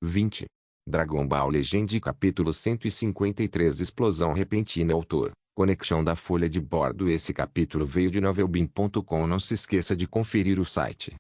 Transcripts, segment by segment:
20. Dragon Ball Legend capítulo 153 Explosão repentina. Autor, conexão da folha de bordo. Esse capítulo veio de novelbean.com. Não se esqueça de conferir o site.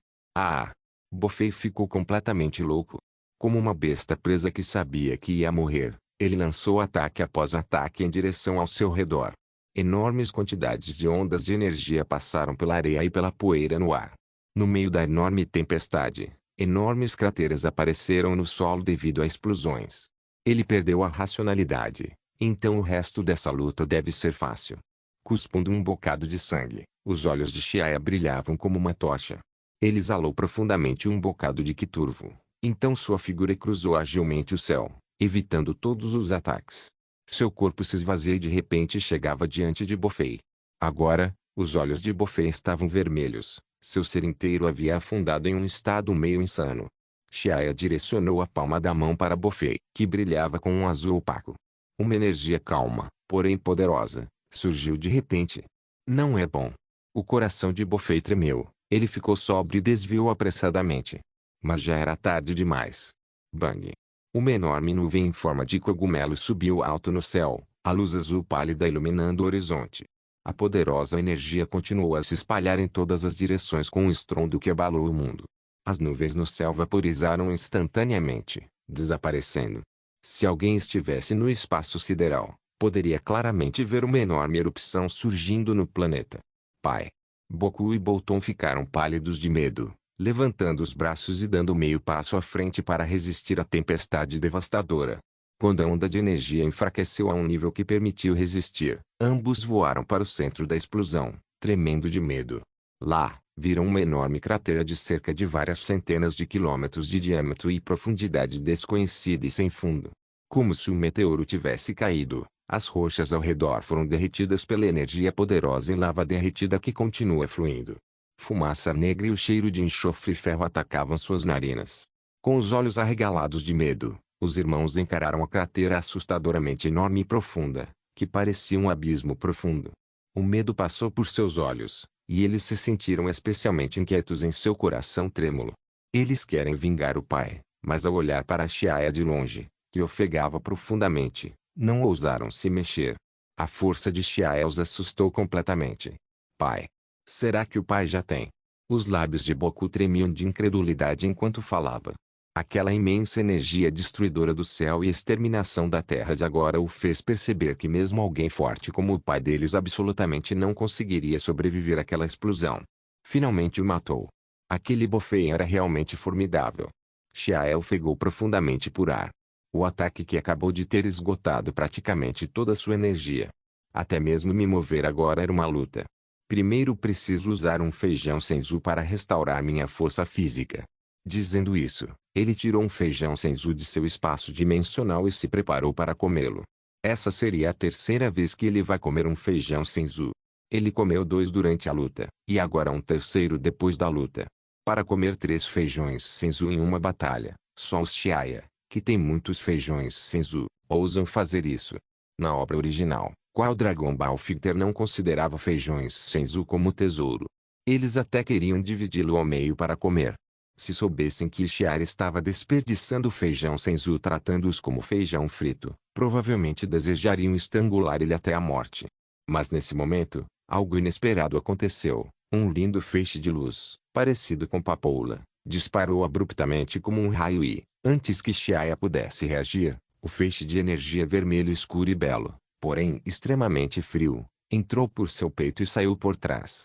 Bofei ficou completamente louco. Como uma besta presa que sabia que ia morrer, ele lançou ataque após ataque em direção ao seu redor. Enormes quantidades de ondas de energia passaram pela areia e pela poeira no ar. No meio da enorme tempestade, enormes crateras apareceram no solo devido a explosões. Ele perdeu a racionalidade, então o resto dessa luta deve ser fácil. Cuspindo um bocado de sangue, os olhos de Chiaia brilhavam como uma tocha. Ele exalou profundamente um bocado de Quiturvo, então sua figura cruzou agilmente o céu, evitando todos os ataques. Seu corpo se esvazia e de repente chegava diante de Bofei. Agora, os olhos de Bofei estavam vermelhos. Seu ser inteiro havia afundado em um estado meio insano. Chiaia direcionou a palma da mão para Bofei, que brilhava com um azul opaco. Uma energia calma, porém poderosa, surgiu de repente. Não é bom. O coração de Bofei tremeu. Ele ficou sóbrio e desviou apressadamente. Mas já era tarde demais. Bang! Uma enorme nuvem em forma de cogumelo subiu alto no céu, a luz azul pálida iluminando o horizonte. A poderosa energia continuou a se espalhar em todas as direções com um estrondo que abalou o mundo. As nuvens no céu vaporizaram instantaneamente, desaparecendo. Se alguém estivesse no espaço sideral, poderia claramente ver uma enorme erupção surgindo no planeta. Pai! Boku e Bolton ficaram pálidos de medo, levantando os braços e dando meio passo à frente para resistir à tempestade devastadora. Quando a onda de energia enfraqueceu a um nível que permitiu resistir, ambos voaram para o centro da explosão, tremendo de medo. Lá, viram uma enorme cratera de cerca de várias centenas de quilômetros de diâmetro e profundidade desconhecida e sem fundo. Como se um meteoro tivesse caído, as rochas ao redor foram derretidas pela energia poderosa em lava derretida que continua fluindo. Fumaça negra e o cheiro de enxofre e ferro atacavam suas narinas. Com os olhos arregalados de medo, os irmãos encararam a cratera assustadoramente enorme e profunda, que parecia um abismo profundo. O medo passou por seus olhos, e eles se sentiram especialmente inquietos em seu coração trêmulo. Eles querem vingar o pai, mas ao olhar para Chiaia de longe, que ofegava profundamente, não ousaram se mexer. A força de Chiaia os assustou completamente. Pai! Será que o pai já tem? Os lábios de Boku tremiam de incredulidade enquanto falava. Aquela imensa energia destruidora do céu e exterminação da terra de agora o fez perceber que mesmo alguém forte como o pai deles absolutamente não conseguiria sobreviver àquela explosão. Finalmente o matou. Aquele Bofei era realmente formidável. Chiaia ofegou profundamente por ar. O ataque que acabou de ter esgotado praticamente toda sua energia. Até mesmo me mover agora era uma luta. Primeiro preciso usar um feijão senzu para restaurar minha força física. Dizendo isso, ele tirou um feijão senzu de seu espaço dimensional e se preparou para comê-lo. Essa seria a terceira vez que ele vai comer um feijão senzu. Ele comeu 2 durante a luta, e agora um terceiro depois da luta. Para comer 3 feijões senzu em uma batalha, só os Chiaia, que tem muitos feijões senzu, ousam fazer isso. Na obra original, qual Dragon Ball Fighter não considerava feijões senzu como tesouro? Eles até queriam dividi-lo ao meio para comer. Se soubessem que Chiaia estava desperdiçando feijão senzu tratando-os como feijão frito, provavelmente desejariam estrangular ele até a morte. Mas nesse momento, algo inesperado aconteceu. Um lindo feixe de luz, parecido com papoula, disparou abruptamente como um raio e, antes que Chiaia pudesse reagir, o feixe de energia vermelho escuro e belo, porém extremamente frio, entrou por seu peito e saiu por trás.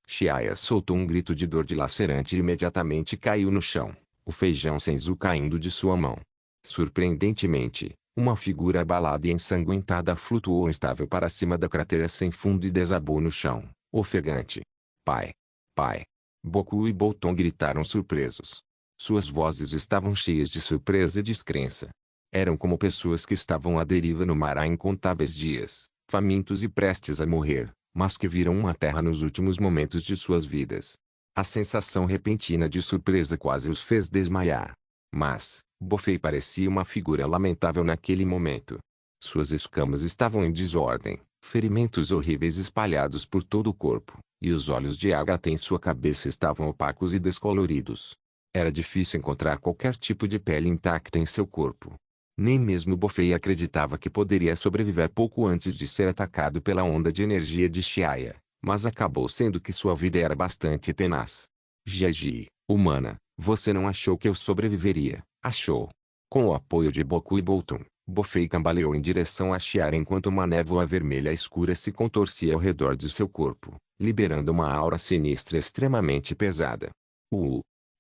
Chiaia soltou um grito de dor dilacerante e imediatamente caiu no chão, o feijão senzu caindo de sua mão. Surpreendentemente, uma figura abalada e ensanguentada flutuou instável para cima da cratera sem fundo e desabou no chão, ofegante. Pai! Pai! Boku e Bolton gritaram surpresos. Suas vozes estavam cheias de surpresa e descrença. Eram como pessoas que estavam à deriva no mar há incontáveis dias, famintos e prestes a morrer, mas que viram uma terra nos últimos momentos de suas vidas. A sensação repentina de surpresa quase os fez desmaiar. Mas, Bofei parecia uma figura lamentável naquele momento. Suas escamas estavam em desordem, ferimentos horríveis espalhados por todo o corpo, e os olhos de Agatha em sua cabeça estavam opacos e descoloridos. Era difícil encontrar qualquer tipo de pele intacta em seu corpo. Nem mesmo Bofei acreditava que poderia sobreviver pouco antes de ser atacado pela onda de energia de Xiaya, mas acabou sendo que sua vida era bastante tenaz. Jiaji, humana, você não achou que eu sobreviveria, achou? Com o apoio de Boku e Bolton, Bofei cambaleou em direção a Xiaya enquanto uma névoa vermelha escura se contorcia ao redor de seu corpo, liberando uma aura sinistra extremamente pesada.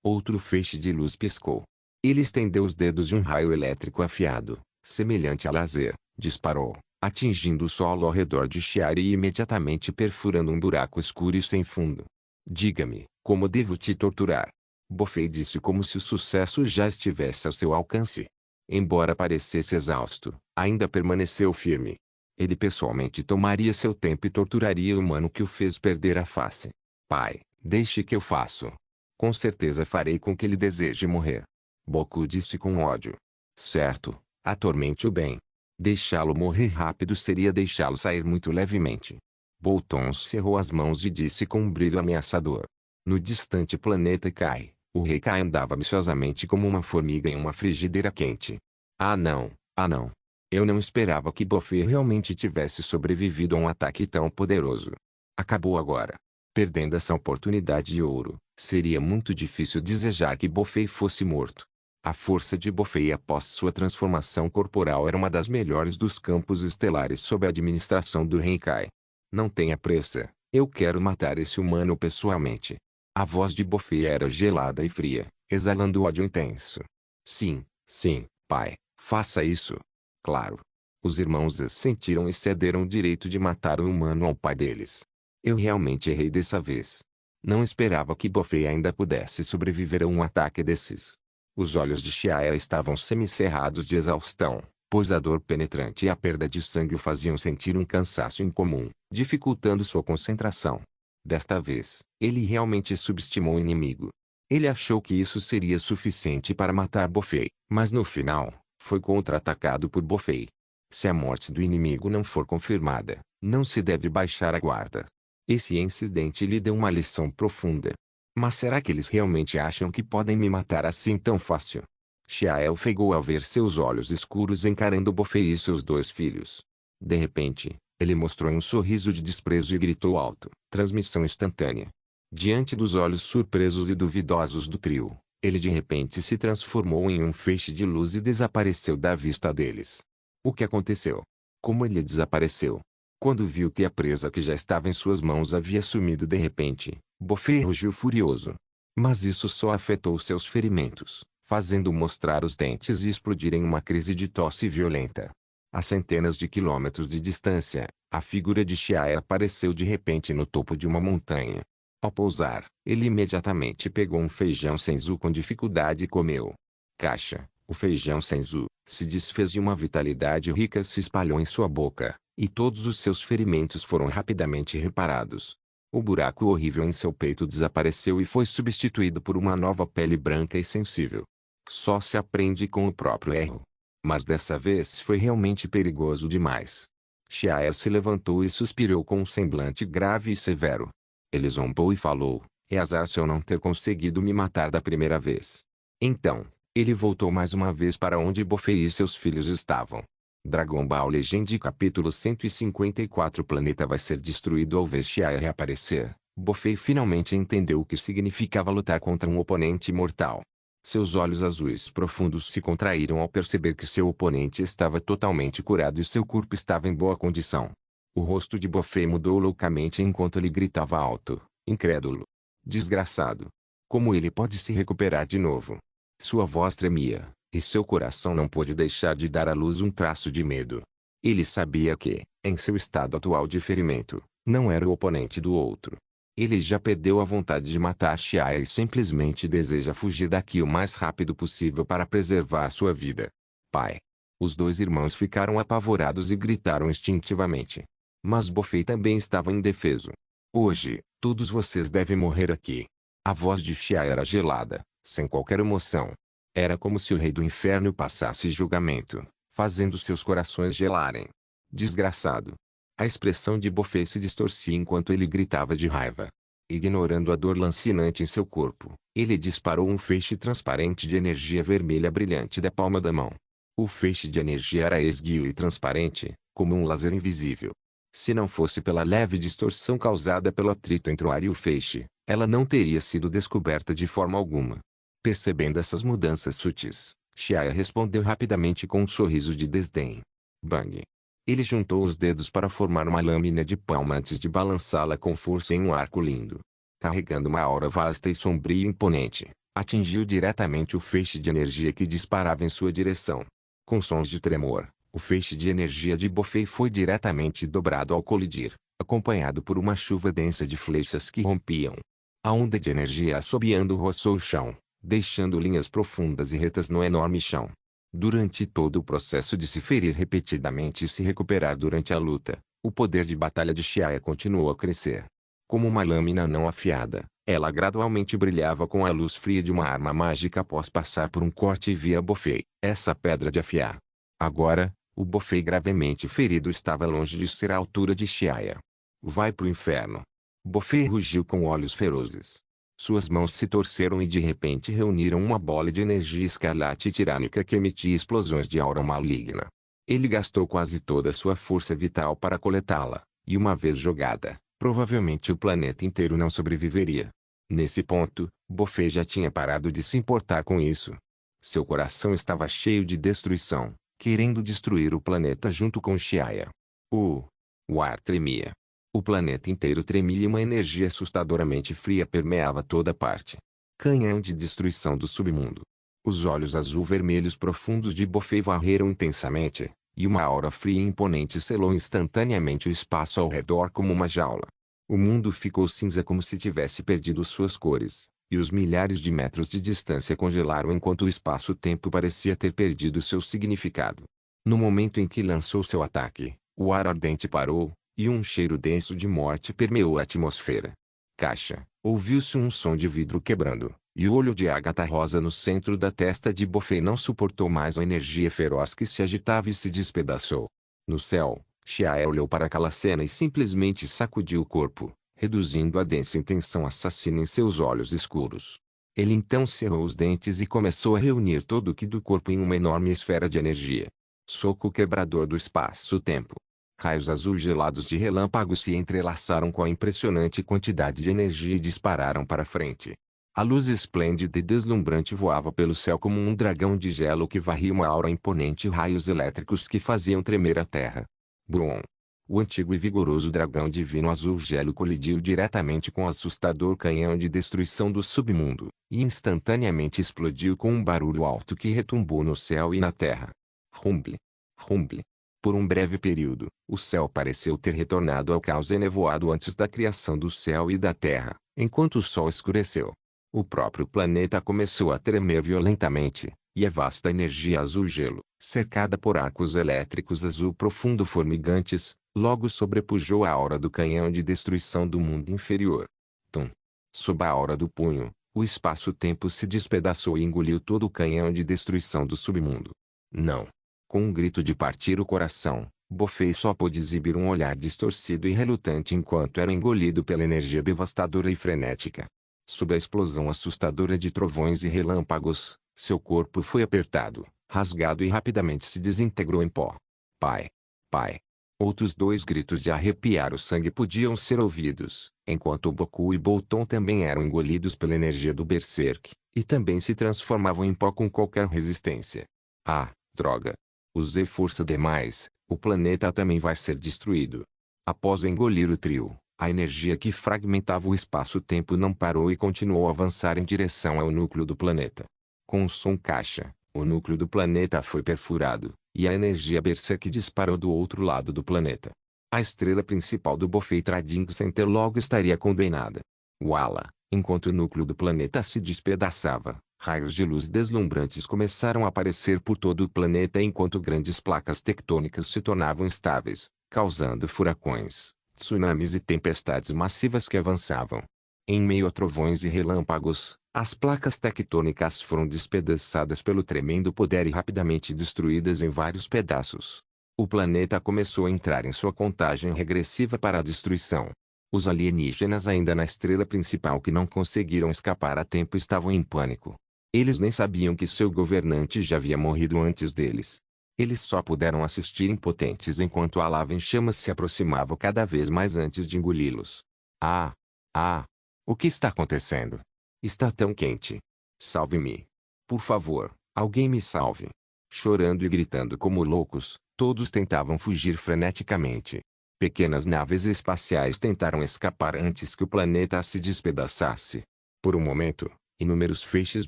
Outro feixe de luz piscou. Ele estendeu os dedos e um raio elétrico afiado, semelhante a laser, disparou, atingindo o solo ao redor de Xiaya e imediatamente perfurando um buraco escuro e sem fundo. Diga-me, como devo te torturar? Bofei disse como se o sucesso já estivesse ao seu alcance. Embora parecesse exausto, ainda permaneceu firme. Ele pessoalmente tomaria seu tempo e torturaria o humano que o fez perder a face. Pai, deixe que eu faço. Com certeza farei com que ele deseje morrer. Boku disse com ódio. Certo, atormente-o bem. Deixá-lo morrer rápido seria deixá-lo sair muito levemente. Bolton cerrou as mãos e disse com um brilho ameaçador. No distante planeta Kai, o rei Kai andava ambiciosamente como uma formiga em uma frigideira quente. Ah não, ah não. Eu não esperava que Bofei realmente tivesse sobrevivido a um ataque tão poderoso. Acabou agora. Perdendo essa oportunidade de ouro, seria muito difícil desejar que Bofei fosse morto. A força de Bofei após sua transformação corporal era uma das melhores dos campos estelares sob a administração do Rei Kai. Não tenha pressa, eu quero matar esse humano pessoalmente. A voz de Bofei era gelada e fria, exalando ódio intenso. Sim, sim, pai, faça isso. Claro. Os irmãos sentiram e cederam o direito de matar o humano ao pai deles. Eu realmente errei dessa vez. Não esperava que Bofei ainda pudesse sobreviver a um ataque desses. Os olhos de Xiaya estavam semicerrados de exaustão, pois a dor penetrante e a perda de sangue o faziam sentir um cansaço incomum, dificultando sua concentração. Desta vez, ele realmente subestimou o inimigo. Ele achou que isso seria suficiente para matar Bofei, mas no final, foi contra-atacado por Bofei. Se a morte do inimigo não for confirmada, não se deve baixar a guarda. Esse incidente lhe deu uma lição profunda. Mas será que eles realmente acham que podem me matar assim tão fácil? Xiael ofegou ao ver seus olhos escuros encarando Bofei e seus dois filhos. De repente, ele mostrou um sorriso de desprezo e gritou alto. Transmissão instantânea. Diante dos olhos surpresos e duvidosos do trio, ele de repente se transformou em um feixe de luz e desapareceu da vista deles. O que aconteceu? Como ele desapareceu? Quando viu que a presa que já estava em suas mãos havia sumido de repente, Bofei rugiu furioso. Mas isso só afetou seus ferimentos, fazendo-o mostrar os dentes e explodir em uma crise de tosse violenta. A centenas de quilômetros de distância, a figura de Xiaia apareceu de repente no topo de uma montanha. Ao pousar, ele imediatamente pegou um feijão senzu com dificuldade e comeu. Caixa, o feijão senzu, se desfez de uma vitalidade rica e se espalhou em sua boca, e todos os seus ferimentos foram rapidamente reparados. O buraco horrível em seu peito desapareceu e foi substituído por uma nova pele branca e sensível. Só se aprende com o próprio erro. Mas dessa vez foi realmente perigoso demais. Xiaia se levantou e suspirou com um semblante grave e severo. Ele zombou e falou, é azar se eu não ter conseguido me matar da primeira vez. Então, ele voltou mais uma vez para onde Bofei e seus filhos estavam. Dragon Ball Legend capítulo 154 O planeta vai ser destruído ao ver Xiaia reaparecer. Bofei finalmente entendeu o que significava lutar contra um oponente mortal. Seus olhos azuis profundos se contraíram ao perceber que seu oponente estava totalmente curado e seu corpo estava em boa condição. O rosto de Bofei mudou loucamente enquanto ele gritava alto, incrédulo. Desgraçado! Como ele pode se recuperar de novo? Sua voz tremia, e seu coração não pôde deixar de dar à luz um traço de medo. Ele sabia que, em seu estado atual de ferimento, não era o oponente do outro. Ele já perdeu a vontade de matar Xiaia e simplesmente deseja fugir daqui o mais rápido possível para preservar sua vida. Pai! Os dois irmãos ficaram apavorados e gritaram instintivamente. Mas Bofei também estava indefeso. Hoje, todos vocês devem morrer aqui. A voz de Xiaia era gelada, sem qualquer emoção. Era como se o rei do inferno passasse julgamento, fazendo seus corações gelarem. Desgraçado! A expressão de Bofei se distorcia enquanto ele gritava de raiva. Ignorando a dor lancinante em seu corpo, ele disparou um feixe transparente de energia vermelha brilhante da palma da mão. O feixe de energia era esguio e transparente, como um laser invisível. Se não fosse pela leve distorção causada pelo atrito entre o ar e o feixe, ela não teria sido descoberta de forma alguma. Percebendo essas mudanças sutis, Xiaia respondeu rapidamente com um sorriso de desdém. Bang! Ele juntou os dedos para formar uma lâmina de palma antes de balançá-la com força em um arco lindo. Carregando uma aura vasta e sombria e imponente, atingiu diretamente o feixe de energia que disparava em sua direção. Com sons de tremor, o feixe de energia de Bofei foi diretamente dobrado ao colidir, acompanhado por uma chuva densa de flechas que rompiam. A onda de energia assobiando roçou o chão, deixando linhas profundas e retas no enorme chão. Durante todo o processo de se ferir repetidamente e se recuperar durante a luta, o poder de batalha de Xiaia continuou a crescer. Como uma lâmina não afiada, ela gradualmente brilhava com a luz fria de uma arma mágica após passar por um corte e via Bofei, essa pedra de afiar. Agora, o Bofei gravemente ferido estava longe de ser à altura de Xiaia. Vai pro inferno! Bofei rugiu com olhos ferozes. Suas mãos se torceram e de repente reuniram uma bola de energia escarlate e tirânica que emitia explosões de aura maligna. Ele gastou quase toda a sua força vital para coletá-la, e uma vez jogada, provavelmente o planeta inteiro não sobreviveria. Nesse ponto, Bofei já tinha parado de se importar com isso. Seu coração estava cheio de destruição, querendo destruir o planeta junto com Xiaia. O ar tremia. O planeta inteiro tremia e uma energia assustadoramente fria permeava toda parte. Canhão de destruição do submundo. Os olhos azul-vermelhos profundos de Bofei varreram intensamente, e uma aura fria e imponente selou instantaneamente o espaço ao redor como uma jaula. O mundo ficou cinza como se tivesse perdido suas cores, e os milhares de metros de distância congelaram enquanto o espaço-tempo parecia ter perdido seu significado. No momento em que lançou seu ataque, o ar ardente parou, e um cheiro denso de morte permeou a atmosfera. Caixa, ouviu-se um som de vidro quebrando, e o olho de ágata rosa no centro da testa de Bofei não suportou mais a energia feroz que se agitava e se despedaçou. No céu, Xiaia olhou para aquela cena e simplesmente sacudiu o corpo, reduzindo a densa intenção assassina em seus olhos escuros. Ele então cerrou os dentes e começou a reunir todo o ki do corpo em uma enorme esfera de energia. Soco quebrador do espaço-tempo. Raios azul gelados de relâmpagos se entrelaçaram com a impressionante quantidade de energia e dispararam para frente. A luz esplêndida e deslumbrante voava pelo céu como um dragão de gelo que varria uma aura imponente e raios elétricos que faziam tremer a terra. Brum! O antigo e vigoroso dragão divino azul gelo colidiu diretamente com o assustador canhão de destruição do submundo, e instantaneamente explodiu com um barulho alto que retumbou no céu e na terra. Rumble! Rumble! Por um breve período, o céu pareceu ter retornado ao caos enevoado antes da criação do céu e da terra, enquanto o sol escureceu. O próprio planeta começou a tremer violentamente, e a vasta energia azul-gelo, cercada por arcos elétricos azul profundo formigantes, logo sobrepujou a aura do canhão de destruição do mundo inferior. Tum! Sob a aura do punho, o espaço-tempo se despedaçou e engoliu todo o canhão de destruição do submundo. Não! Com um grito de partir o coração, Bofei só pôde exibir um olhar distorcido e relutante enquanto era engolido pela energia devastadora e frenética. Sob a explosão assustadora de trovões e relâmpagos, seu corpo foi apertado, rasgado e rapidamente se desintegrou em pó. Pai! Pai! Outros dois gritos de arrepiar o sangue podiam ser ouvidos, enquanto Boku e Bolton também eram engolidos pela energia do Berserk, e também se transformavam em pó com qualquer resistência. Ah, droga! Usei força demais, o planeta também vai ser destruído. Após engolir o trio, a energia que fragmentava o espaço-tempo não parou e continuou a avançar em direção ao núcleo do planeta. Com um som caixa, o núcleo do planeta foi perfurado, e a energia Berserk disparou do outro lado do planeta. A estrela principal do Bofei Trading Center logo estaria condenada. Uala! Enquanto o núcleo do planeta se despedaçava, raios de luz deslumbrantes começaram a aparecer por todo o planeta enquanto grandes placas tectônicas se tornavam instáveis, causando furacões, tsunamis e tempestades massivas que avançavam. Em meio a trovões e relâmpagos, as placas tectônicas foram despedaçadas pelo tremendo poder e rapidamente destruídas em vários pedaços. O planeta começou a entrar em sua contagem regressiva para a destruição. Os alienígenas ainda na estrela principal que não conseguiram escapar a tempo estavam em pânico. Eles nem sabiam que seu governante já havia morrido antes deles. Eles só puderam assistir impotentes enquanto a lava em chamas se aproximava cada vez mais antes de engoli-los. Ah! Ah! O que está acontecendo? Está tão quente. Salve-me. Por favor, alguém me salve. Chorando e gritando como loucos, todos tentavam fugir freneticamente. Pequenas naves espaciais tentaram escapar antes que o planeta se despedaçasse. Por um momento, inúmeros feixes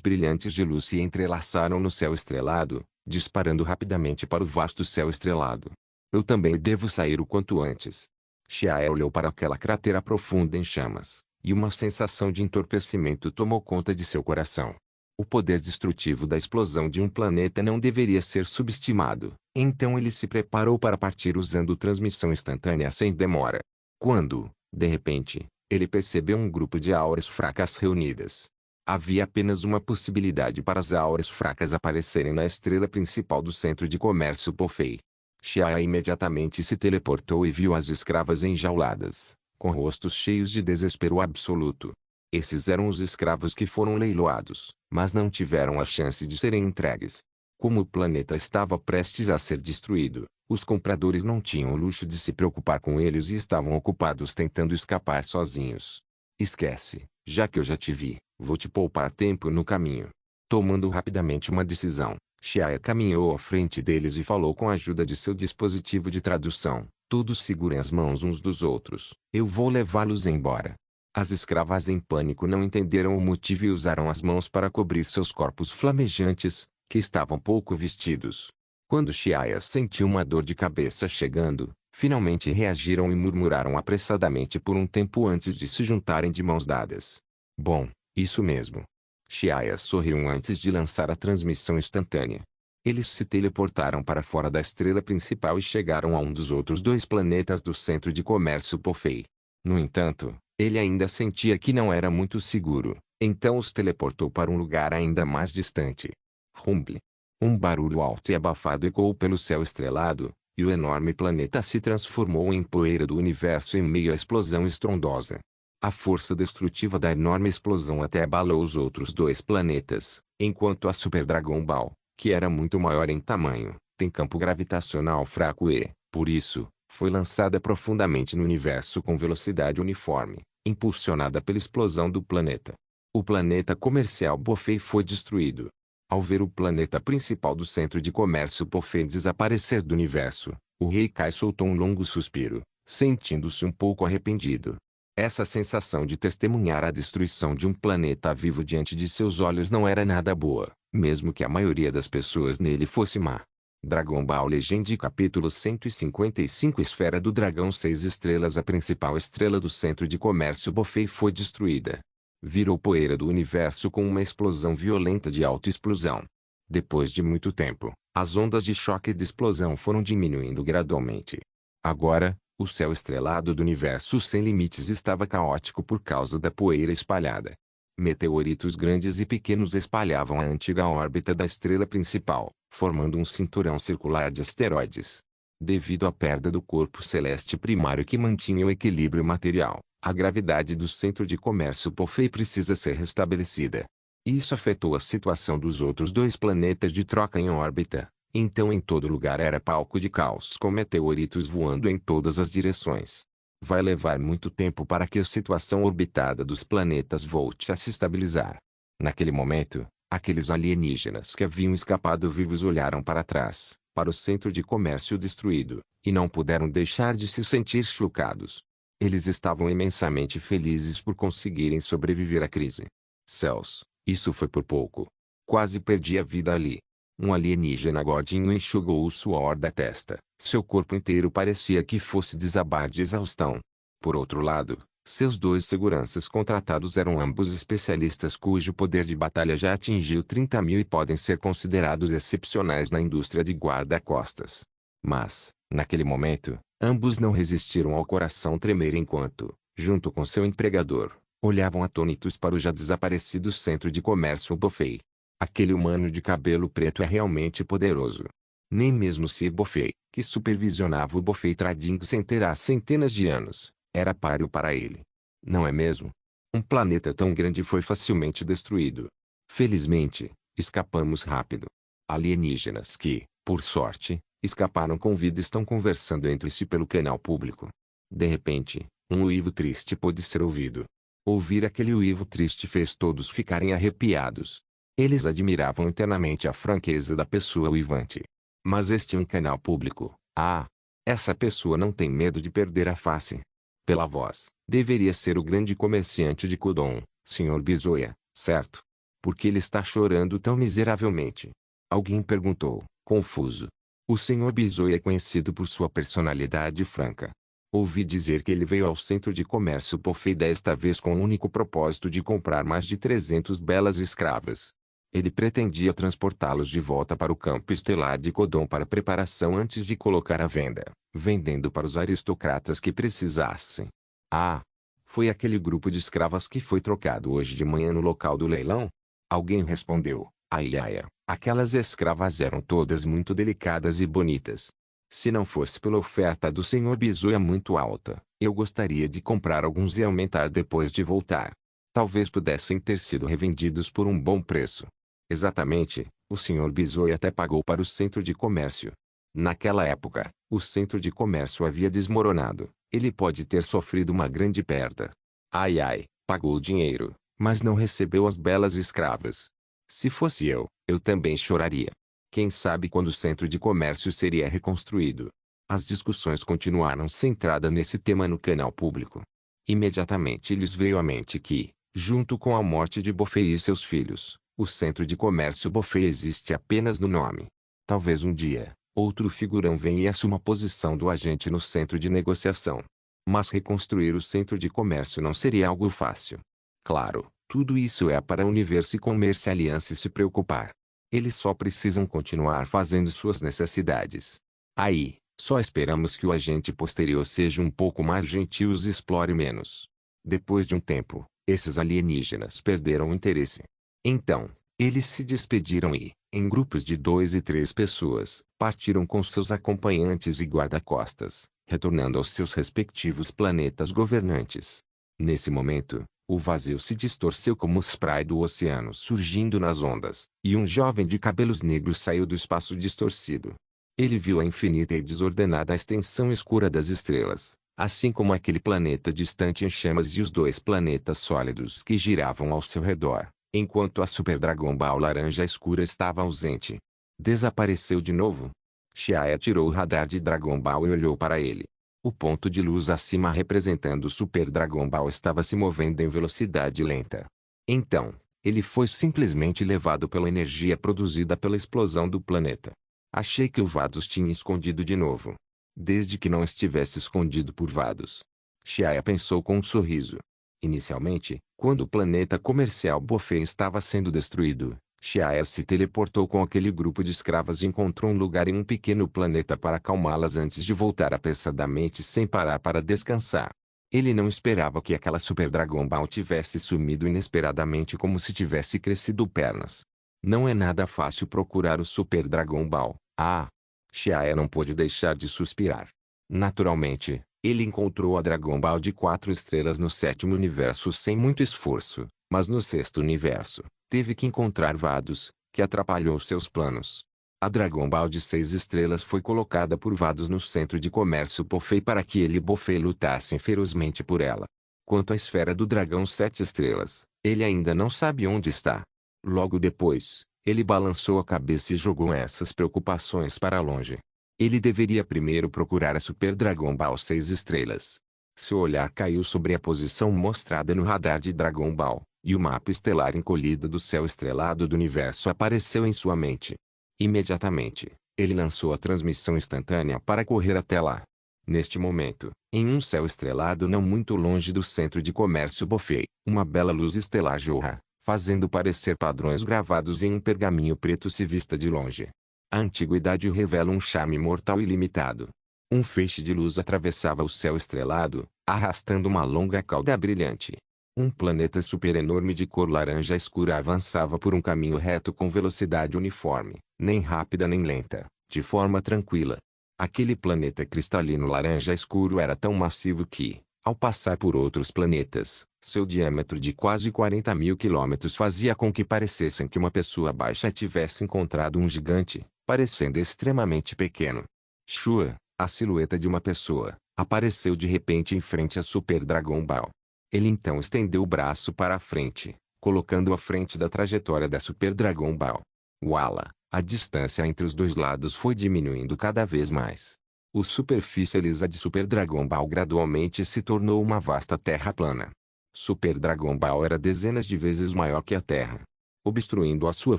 brilhantes de luz se entrelaçaram no céu estrelado, disparando rapidamente para o vasto céu estrelado. Eu também devo sair o quanto antes. Xiae olhou para aquela cratera profunda em chamas, e uma sensação de entorpecimento tomou conta de seu coração. O poder destrutivo da explosão de um planeta não deveria ser subestimado, então ele se preparou para partir usando transmissão instantânea sem demora. Quando, de repente, ele percebeu um grupo de auras fracas reunidas. Havia apenas uma possibilidade para as auras fracas aparecerem na estrela principal do centro de comércio Pofei. Xiae imediatamente se teleportou e viu as escravas enjauladas, com rostos cheios de desespero absoluto. Esses eram os escravos que foram leiloados, mas não tiveram a chance de serem entregues. Como o planeta estava prestes a ser destruído, os compradores não tinham o luxo de se preocupar com eles e estavam ocupados tentando escapar sozinhos. Esquece, já que eu já te vi, vou te poupar tempo no caminho. Tomando rapidamente uma decisão, Xiae caminhou à frente deles e falou com a ajuda de seu dispositivo de tradução: todos segurem as mãos uns dos outros, eu vou levá-los embora. As escravas em pânico não entenderam o motivo e usaram as mãos para cobrir seus corpos flamejantes, que estavam pouco vestidos. Quando Xiae sentiu uma dor de cabeça chegando, finalmente reagiram e murmuraram apressadamente por um tempo antes de se juntarem de mãos dadas. Bom, isso mesmo. Xiae sorriu antes de lançar a transmissão instantânea. Eles se teleportaram para fora da estrela principal e chegaram a um dos outros dois planetas do centro de comércio Pofei. No entanto, ele ainda sentia que não era muito seguro, então os teleportou para um lugar ainda mais distante. Rumble. Um barulho alto e abafado ecoou pelo céu estrelado, e o enorme planeta se transformou em poeira do universo em meio à explosão estrondosa. A força destrutiva da enorme explosão até abalou os outros dois planetas, enquanto a Super Dragon Ball, que era muito maior em tamanho, tem campo gravitacional fraco e, por isso, foi lançada profundamente no universo com velocidade uniforme, impulsionada pela explosão do planeta. O planeta comercial Pofei foi destruído. Ao ver o planeta principal do centro de comércio Pofei desaparecer do universo, o rei Kai soltou um longo suspiro, sentindo-se um pouco arrependido. Essa sensação de testemunhar a destruição de um planeta vivo diante de seus olhos não era nada boa, mesmo que a maioria das pessoas nele fosse má. Dragon Ball Legend capítulo 155 Esfera do Dragão 6 estrelas A principal estrela do centro de comércio Pofei foi destruída. Virou poeira do universo com uma explosão violenta de autoexplosão. Depois de muito tempo, as ondas de choque e de explosão foram diminuindo gradualmente. Agora, o céu estrelado do universo sem limites estava caótico por causa da poeira espalhada. Meteoritos grandes e pequenos espalhavam a antiga órbita da estrela principal, formando um cinturão circular de asteroides. Devido à perda do corpo celeste primário que mantinha o equilíbrio material, a gravidade do centro de comércio Pofei precisa ser restabelecida. Isso afetou a situação dos outros dois planetas de troca em órbita, então em todo lugar era palco de caos com meteoritos voando em todas as direções. Vai levar muito tempo para que a situação orbitada dos planetas volte a se estabilizar. Naquele momento, aqueles alienígenas que haviam escapado vivos olharam para trás, para o centro de comércio destruído, e não puderam deixar de se sentir chocados. Eles estavam imensamente felizes por conseguirem sobreviver à crise. Céus, isso foi por pouco. Quase perdi a vida ali. Um alienígena gordinho enxugou o suor da testa. Seu corpo inteiro parecia que fosse desabar de exaustão. Por outro lado, seus dois seguranças contratados eram ambos especialistas cujo poder de batalha já atingiu 30.000 e podem ser considerados excepcionais na indústria de guarda-costas. Mas, naquele momento, ambos não resistiram ao coração tremer enquanto, junto com seu empregador, olhavam atônitos para o já desaparecido centro de comércio Pofei. Aquele humano de cabelo preto é realmente poderoso. Nem mesmo Sir Pofei, que supervisionava o Pofei Trading Center há centenas de anos, Era páreo para ele. Não é mesmo? Um planeta tão grande foi facilmente destruído. Felizmente, escapamos rápido. Alienígenas que, por sorte, escaparam com vida estão conversando entre si pelo canal público. De repente, um uivo triste pôde ser ouvido. Ouvir aquele uivo triste fez todos ficarem arrepiados. Eles admiravam internamente a franqueza da pessoa uivante. Mas este é um canal público. Ah! Essa pessoa não tem medo de perder a face. Pela voz, deveria ser o grande comerciante de Codon, Sr. Bizoia, certo? Por que ele está chorando tão miseravelmente? Alguém perguntou, confuso. O Sr. Bizoia é conhecido por sua personalidade franca. Ouvi dizer que ele veio ao centro de comércio Buffet desta vez com o único propósito de comprar mais de 300 belas escravas. Ele pretendia transportá-los de volta para o campo estelar de Codon para preparação antes de colocar à venda, vendendo para os aristocratas que precisassem. Ah! Foi aquele grupo de escravas que foi trocado hoje de manhã no local do leilão? Alguém respondeu, ai ai, aquelas escravas eram todas muito delicadas e bonitas. Se não fosse pela oferta do Sr. Bizoia muito alta, eu gostaria de comprar alguns e aumentar depois de voltar. Talvez pudessem ter sido revendidos por um bom preço. Exatamente, o Sr. Bizoia até pagou para o centro de comércio. Naquela época, o centro de comércio havia desmoronado. Ele pode ter sofrido uma grande perda. Ai ai, pagou o dinheiro, mas não recebeu as belas escravas. Se fosse eu também choraria. Quem sabe quando o centro de comércio seria reconstruído? As discussões continuaram centradas nesse tema no canal público. Imediatamente lhes veio à mente que, junto com a morte de Buffet e seus filhos, o centro de comércio Buffet existe apenas no nome. Talvez um dia, outro figurão venha e assuma a posição do agente no centro de negociação. Mas reconstruir o centro de comércio não seria algo fácil. Claro, tudo isso é para a Universo Commerce Alliance se preocupar. Eles só precisam continuar fazendo suas necessidades. Aí, só esperamos que o agente posterior seja um pouco mais gentil e explore menos. Depois de um tempo, esses alienígenas perderam o interesse. Então, eles se despediram e, em grupos de 2 e 3 pessoas, partiram com seus acompanhantes e guarda-costas, retornando aos seus respectivos planetas governantes. Nesse momento, o vazio se distorceu como o spray do oceano surgindo nas ondas, e um jovem de cabelos negros saiu do espaço distorcido. Ele viu a infinita e desordenada extensão escura das estrelas, assim como aquele planeta distante em chamas e os 2 planetas sólidos que giravam ao seu redor, enquanto a Super Dragon Ball laranja escura estava ausente. Desapareceu de novo. Xiaia tirou o radar de Dragon Ball e olhou para ele. O ponto de luz acima representando o Super Dragon Ball estava se movendo em velocidade lenta. Então, ele foi simplesmente levado pela energia produzida pela explosão do planeta. Achei que o Vados tinha escondido de novo. Desde que não estivesse escondido por Vados. Xiaia pensou com um sorriso. Inicialmente, quando o planeta comercial Buffet estava sendo destruído, Xiaia se teleportou com aquele grupo de escravas e encontrou um lugar em um pequeno planeta para acalmá-las antes de voltar apressadamente sem parar para descansar. Ele não esperava que aquela Super Dragon Ball tivesse sumido inesperadamente como se tivesse crescido pernas. Não é nada fácil procurar o Super Dragon Ball. Ah! Xiaia não pôde deixar de suspirar. Naturalmente, ele encontrou a Dragon Ball de 4 estrelas no 7º universo sem muito esforço, mas no 6º universo, teve que encontrar Vados, que atrapalhou seus planos. A Dragon Ball de 6 estrelas foi colocada por Vados no centro de comércio Buffet para que ele e Buffet lutassem ferozmente por ela. Quanto à esfera do dragão 7 estrelas, ele ainda não sabe onde está. Logo depois, ele balançou a cabeça e jogou essas preocupações para longe. Ele deveria primeiro procurar a Super Dragon Ball 6 estrelas. Seu olhar caiu sobre a posição mostrada no radar de Dragon Ball, e o mapa estelar encolhido do céu estrelado do universo apareceu em sua mente. Imediatamente, ele lançou a transmissão instantânea para correr até lá. Neste momento, em um céu estrelado não muito longe do centro de comércio Buffet, uma bela luz estelar jorra, fazendo parecer padrões gravados em um pergaminho preto se vista de longe. A antiguidade revela um charme mortal ilimitado. Um feixe de luz atravessava o céu estrelado, arrastando uma longa cauda brilhante. Um planeta super enorme de cor laranja escura avançava por um caminho reto com velocidade uniforme, nem rápida nem lenta, de forma tranquila. Aquele planeta cristalino laranja escuro era tão massivo que, Ao passar por outros planetas, seu diâmetro de quase 40.000 quilômetros fazia com que parecessem que uma pessoa baixa tivesse encontrado um gigante, parecendo extremamente pequeno. Shua, a silhueta de uma pessoa, apareceu de repente em frente a Super Dragon Ball. Ele então estendeu o braço para a frente, colocando-o à frente da trajetória da Super Dragon Ball. Uala, a distância entre os dois lados foi diminuindo cada vez mais. A superfície lisa de Super Dragon Ball gradualmente se tornou uma vasta terra plana. Super Dragon Ball era dezenas de vezes maior que a Terra. Obstruindo à sua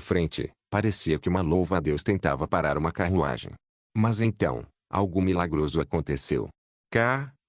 frente, parecia que uma louva-a-Deus tentava parar uma carruagem. Mas então, algo milagroso aconteceu.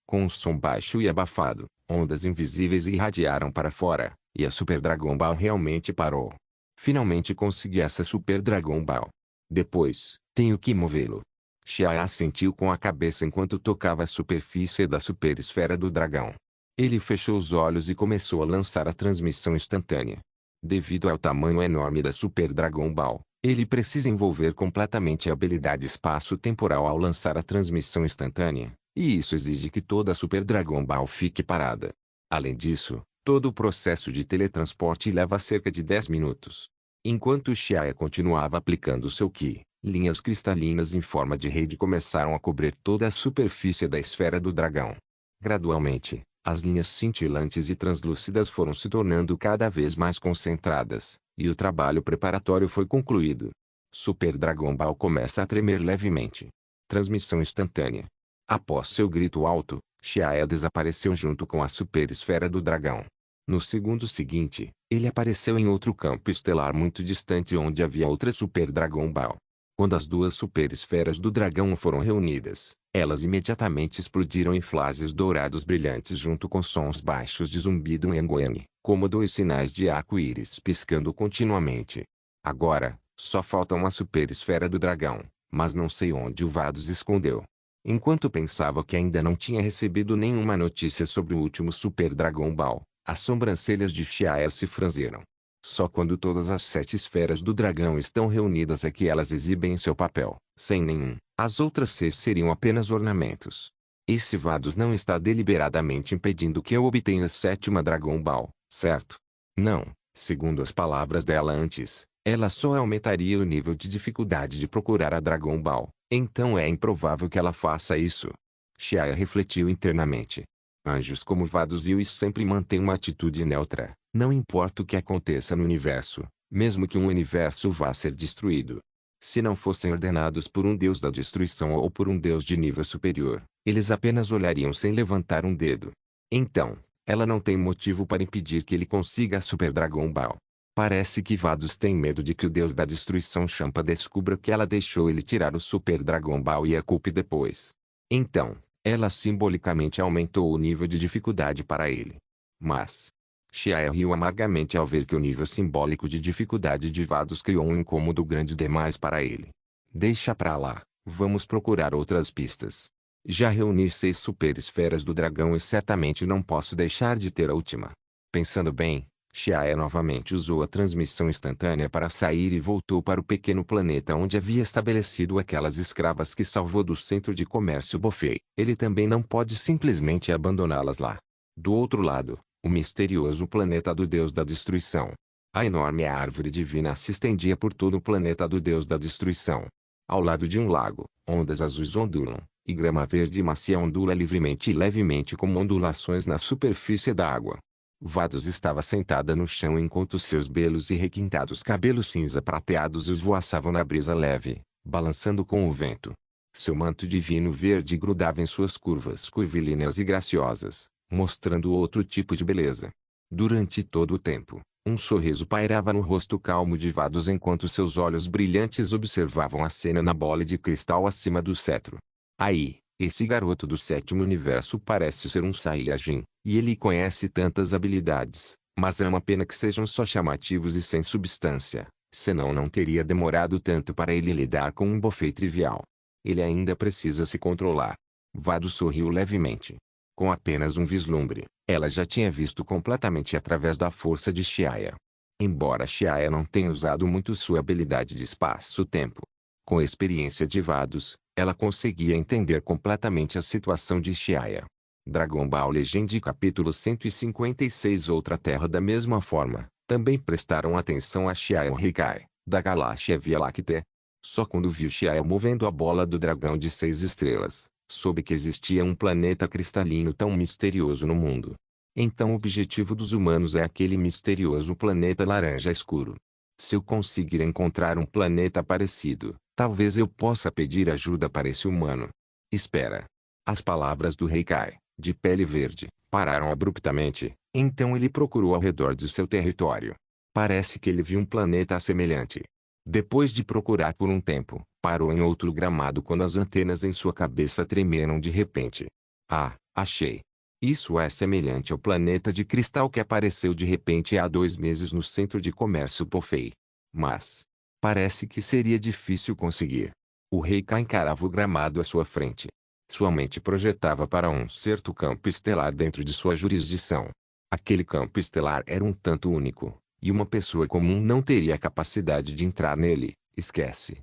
Com um som baixo e abafado, ondas invisíveis irradiaram para fora, e a Super Dragon Ball realmente parou. Finalmente consegui essa Super Dragon Ball. Depois, tenho que movê-lo. Shia assentiu com a cabeça enquanto tocava a superfície da super esfera do dragão. Ele fechou os olhos e começou a lançar a transmissão instantânea. Devido ao tamanho enorme da Super Dragon Ball, ele precisa envolver completamente a habilidade espaço-temporal ao lançar a transmissão instantânea, e isso exige que toda a Super Dragon Ball fique parada. Além disso, todo o processo de teletransporte leva cerca de 10 minutos. Enquanto Shia continuava aplicando seu Ki, linhas cristalinas em forma de rede começaram a cobrir toda a superfície da esfera do dragão. Gradualmente, as linhas cintilantes e translúcidas foram se tornando cada vez mais concentradas, e o trabalho preparatório foi concluído. Super Dragon Ball começa a tremer levemente. Transmissão instantânea. Após seu grito alto, Shia desapareceu junto com a super esfera do dragão. No segundo seguinte, ele apareceu em outro campo estelar muito distante onde havia outra Super Dragon Ball. Quando as duas super esferas do dragão foram reunidas, elas imediatamente explodiram em flashes dourados brilhantes junto com sons baixos de zumbido Ngoyan, como dois sinais de arco-íris piscando continuamente. Agora, só falta uma super esfera do dragão, mas não sei onde o Vados escondeu. Enquanto pensava que ainda não tinha recebido nenhuma notícia sobre o último Super Dragon Ball, as sobrancelhas de Shia se franziram. Só quando todas as 7 esferas do dragão estão reunidas é que elas exibem seu papel. Sem nenhum, as outras 6 seriam apenas ornamentos. Esse Vados não está deliberadamente impedindo que eu obtenha a 7ª Dragon Ball, certo? Não, segundo as palavras dela antes, ela só aumentaria o nível de dificuldade de procurar a Dragon Ball, então é improvável que ela faça isso. Shia refletiu internamente. Anjos como Vados e Whis sempre mantêm uma atitude neutra. Não importa o que aconteça no universo, mesmo que um universo vá ser destruído. Se não fossem ordenados por um deus da destruição ou por um deus de nível superior, eles apenas olhariam sem levantar um dedo. Então, ela não tem motivo para impedir que ele consiga a Super Dragon Ball. Parece que Vados tem medo de que o deus da destruição Champa descubra que ela deixou ele tirar o Super Dragon Ball e a culpe depois. Então, ela simbolicamente aumentou o nível de dificuldade para ele. Mas Shia riu amargamente ao ver que o nível simbólico de dificuldade de Vados criou um incômodo grande demais para ele. Deixa pra lá, vamos procurar outras pistas. Já reuni 6 super esferas do dragão e certamente não posso deixar de ter a última. Pensando bem, Shia novamente usou a transmissão instantânea para sair e voltou para o pequeno planeta onde havia estabelecido aquelas escravas que salvou do centro de comércio Buffet. Ele também não pode simplesmente abandoná-las lá. Do outro lado, o misterioso planeta do Deus da Destruição. A enorme árvore divina se estendia por todo o planeta do Deus da Destruição. Ao lado de um lago, ondas azuis ondulam, e grama verde macia ondula livremente e levemente como ondulações na superfície da água. Vados estava sentada no chão enquanto seus belos e requintados cabelos cinza prateados esvoaçavam na brisa leve, balançando com o vento. Seu manto divino verde grudava em suas curvas curvilíneas e graciosas, mostrando outro tipo de beleza. Durante todo o tempo, um sorriso pairava no rosto calmo de Vados enquanto seus olhos brilhantes observavam a cena na bola de cristal acima do cetro. Aí, esse garoto do 7º universo parece ser um Saiyajin, e ele conhece tantas habilidades, mas é uma pena que sejam só chamativos e sem substância, senão não teria demorado tanto para ele lidar com um buffet trivial. Ele ainda precisa se controlar. Vados sorriu levemente. Com apenas um vislumbre, ela já tinha visto completamente através da força de Shia. Embora Shia não tenha usado muito sua habilidade de espaço-tempo, com a experiência de Vados, ela conseguia entender completamente a situação de Shia. Dragon Ball Legend capítulo 156. Outra terra. Da mesma forma, também prestaram atenção a Xiao Heikai, da galáxia Via Láctea. Só quando viu Xiao movendo a bola do dragão de 6 estrelas, soube que existia um planeta cristalino tão misterioso no mundo. Então o objetivo dos humanos é aquele misterioso planeta laranja escuro. Se eu conseguir encontrar um planeta parecido, talvez eu possa pedir ajuda para esse humano. Espera. As palavras do Heikai, de pele verde, pararam abruptamente, então ele procurou ao redor de seu território. Parece que ele viu um planeta semelhante. Depois de procurar por um tempo, parou em outro gramado quando as antenas em sua cabeça tremeram de repente. Ah, achei. Isso é semelhante ao planeta de cristal que apareceu de repente há 2 meses no centro de comércio Pofei. Mas parece que seria difícil conseguir. O Heikai encarava o gramado à sua frente. Sua mente projetava para um certo campo estelar dentro de sua jurisdição. Aquele campo estelar era um tanto único, e uma pessoa comum não teria a capacidade de entrar nele. Esquece.